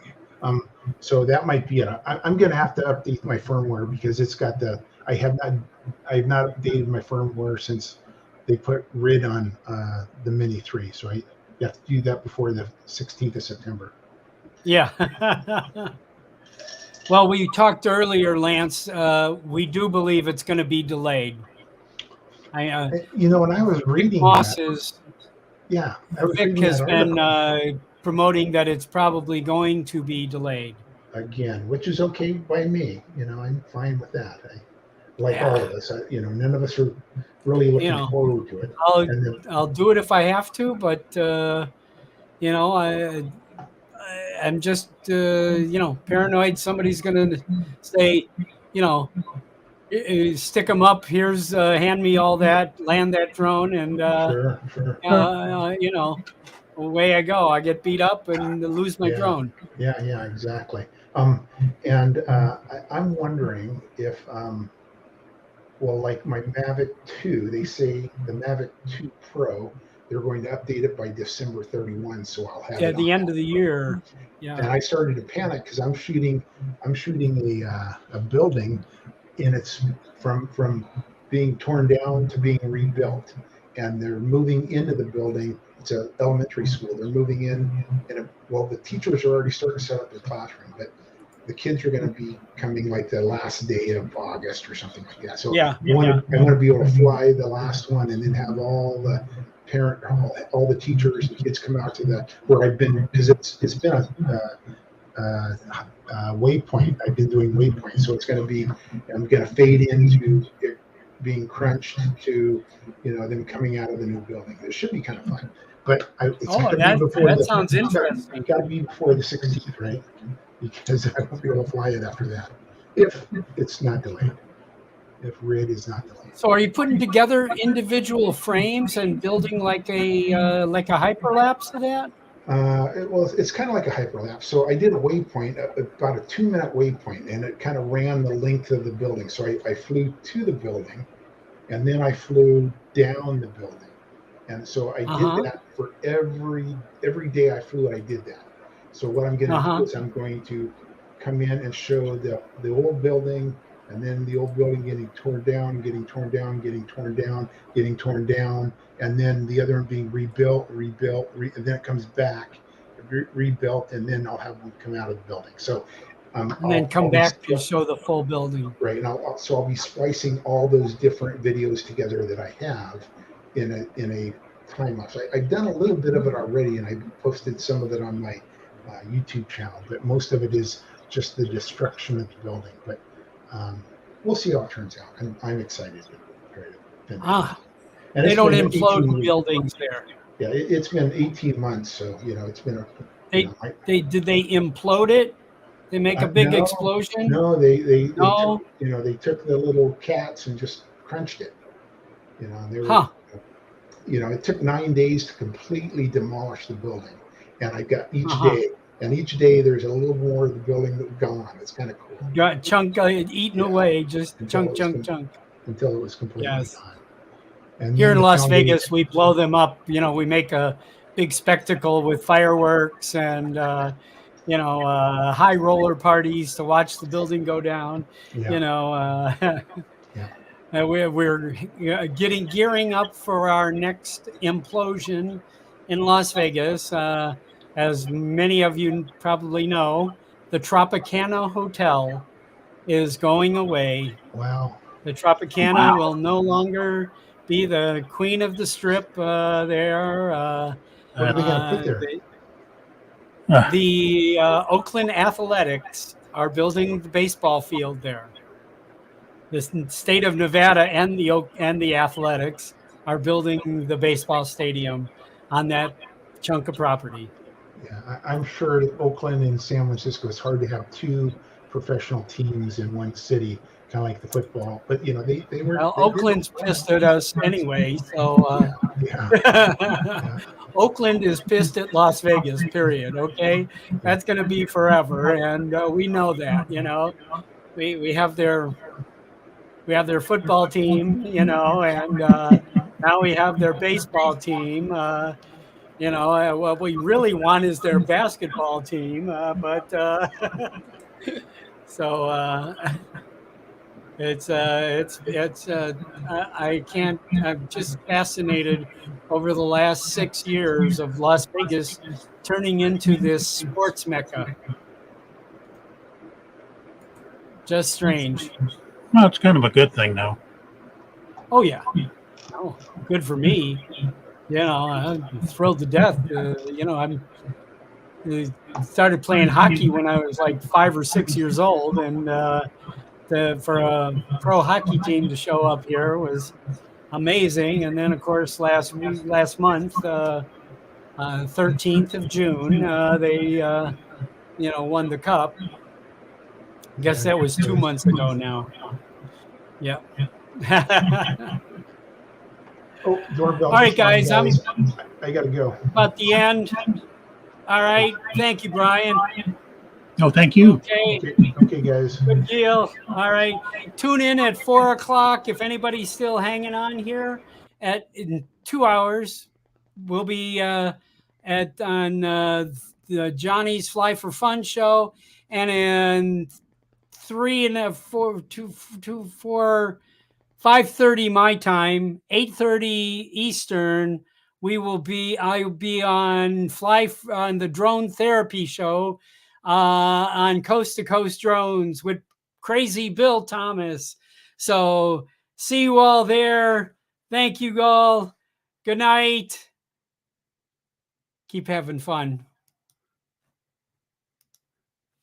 So that might be it. I'm going to have to update my firmware because it's got I have not updated my firmware since they put RID on the Mini 3. So you have to do that before the 16th of September. Yeah. Well, we talked earlier, Lance. We do believe it's going to be delayed. When I was reading Vic has been promoting that it's probably going to be delayed. Again, which is okay by me. I'm fine with that. Like all of us, none of us are really looking forward to it. I'll do it if I have to, but I'm just paranoid. Somebody's going to say, stick them up. Here's hand me all that, land that drone, and sure. away I go. I get beat up and lose my drone. Yeah, exactly. I'm wondering if, well, like my Mavic 2, they say the Mavic 2 Pro, they're going to update it by December 31, so I'll have it At the on. end of the year. And Yeah. I started to panic because I'm shooting a building, and it's from being torn down to being rebuilt, and they're moving into the building. It's an elementary school. They're moving in, and well, the teachers are already starting to set up their classroom, but the kids are going to be coming like the last day of August or something like that. So Yeah. I want to be able to fly the last one and then have all the all the teachers and kids come out to where I've been, because it's been a waypoint. I've been doing waypoints, so I'm going to fade into it being crunched to them coming out of the new building. It should be kind of fun, but it's got to be before that sounds interesting. Got to be before the 16th, right? Because I won't be able to fly it after that if it's not delayed. If RID is not delayed. So, are you putting together individual frames and building like a hyperlapse of that? It's kind of like a hyperlapse. So I did a waypoint, about a 2-minute waypoint, and it kind of ran the length of the building. So I flew to the building, and then I flew down the building, and so I did that for every day I flew it. I did that. So what I'm going to do is I'm going to come in and show the old building, and then the old building getting torn down, getting torn down, getting torn down, getting torn down, and then the other one being rebuilt, and then it comes back, rebuilt, and then I'll have them come out of the building. So and then come back to show the full building. Right, and I'll be splicing all those different videos together that I have in a time lapse. I've done a little bit of it already, and I posted some of it on my YouTube channel, but most of it is just the destruction of the building. But we'll see how it turns out. I'm excited to try to finish. And they don't implode buildings there. Yeah, it's been 18 months, so it's been did they implode it? They make a big explosion? No, they took the little cats and just crunched it. And they were, it took 9 days to completely demolish the building, and I got each day there's a little more of the building that was gone. It's kind of cool. Got chunk eaten away, just chunk until it was completely gone. And here in Las Vegas, we blow them up. We make a big spectacle with fireworks and high roller parties to watch the building go down. We're gearing up for our next implosion in Las Vegas. As many of you probably know, the Tropicana Hotel is going away. Wow. The Tropicana will no longer be the queen of the strip there. What are they going to put there? The Oakland Athletics are building the baseball field there. The state of Nevada and the Athletics are building the baseball stadium on that chunk of property. Yeah, I'm sure Oakland and San Francisco, it's hard to have two professional teams in one city, kind of like the football. But they were. Well, Oakland's pissed at us anyway, so. Oakland is pissed at Las Vegas, period. Okay, that's going to be forever, and we know that. We have their football team, and now we have their baseball team. What we really want is their basketball team, but so. I'm just fascinated over the last 6 years of Las Vegas turning into this sports mecca. Just strange. Well, it's kind of a good thing now. Oh, yeah. Oh, good for me. I'm thrilled to death. I started playing hockey when I was like 5 or 6 years old, and for a pro hockey team to show up here was amazing. And then, of course, last month, 13th of June, they won the cup. I guess that was 2 months ago now. Yeah. Oh, doorbell. All right, guys. I got to go. About the end. All right. Thank you, Brian. No, thank you. Okay. Okay, guys. Good deal. All right. Tune in at 4 o'clock. If anybody's still hanging on here in 2 hours, we'll be on the Johnny's Fly for Fun show. And in 5:30 my time, 8:30 Eastern, I'll be on the drone therapy show on Coast to Coast Drones with Crazy Bill Thomas. So see you all there. Thank you all. Good night. Keep having fun.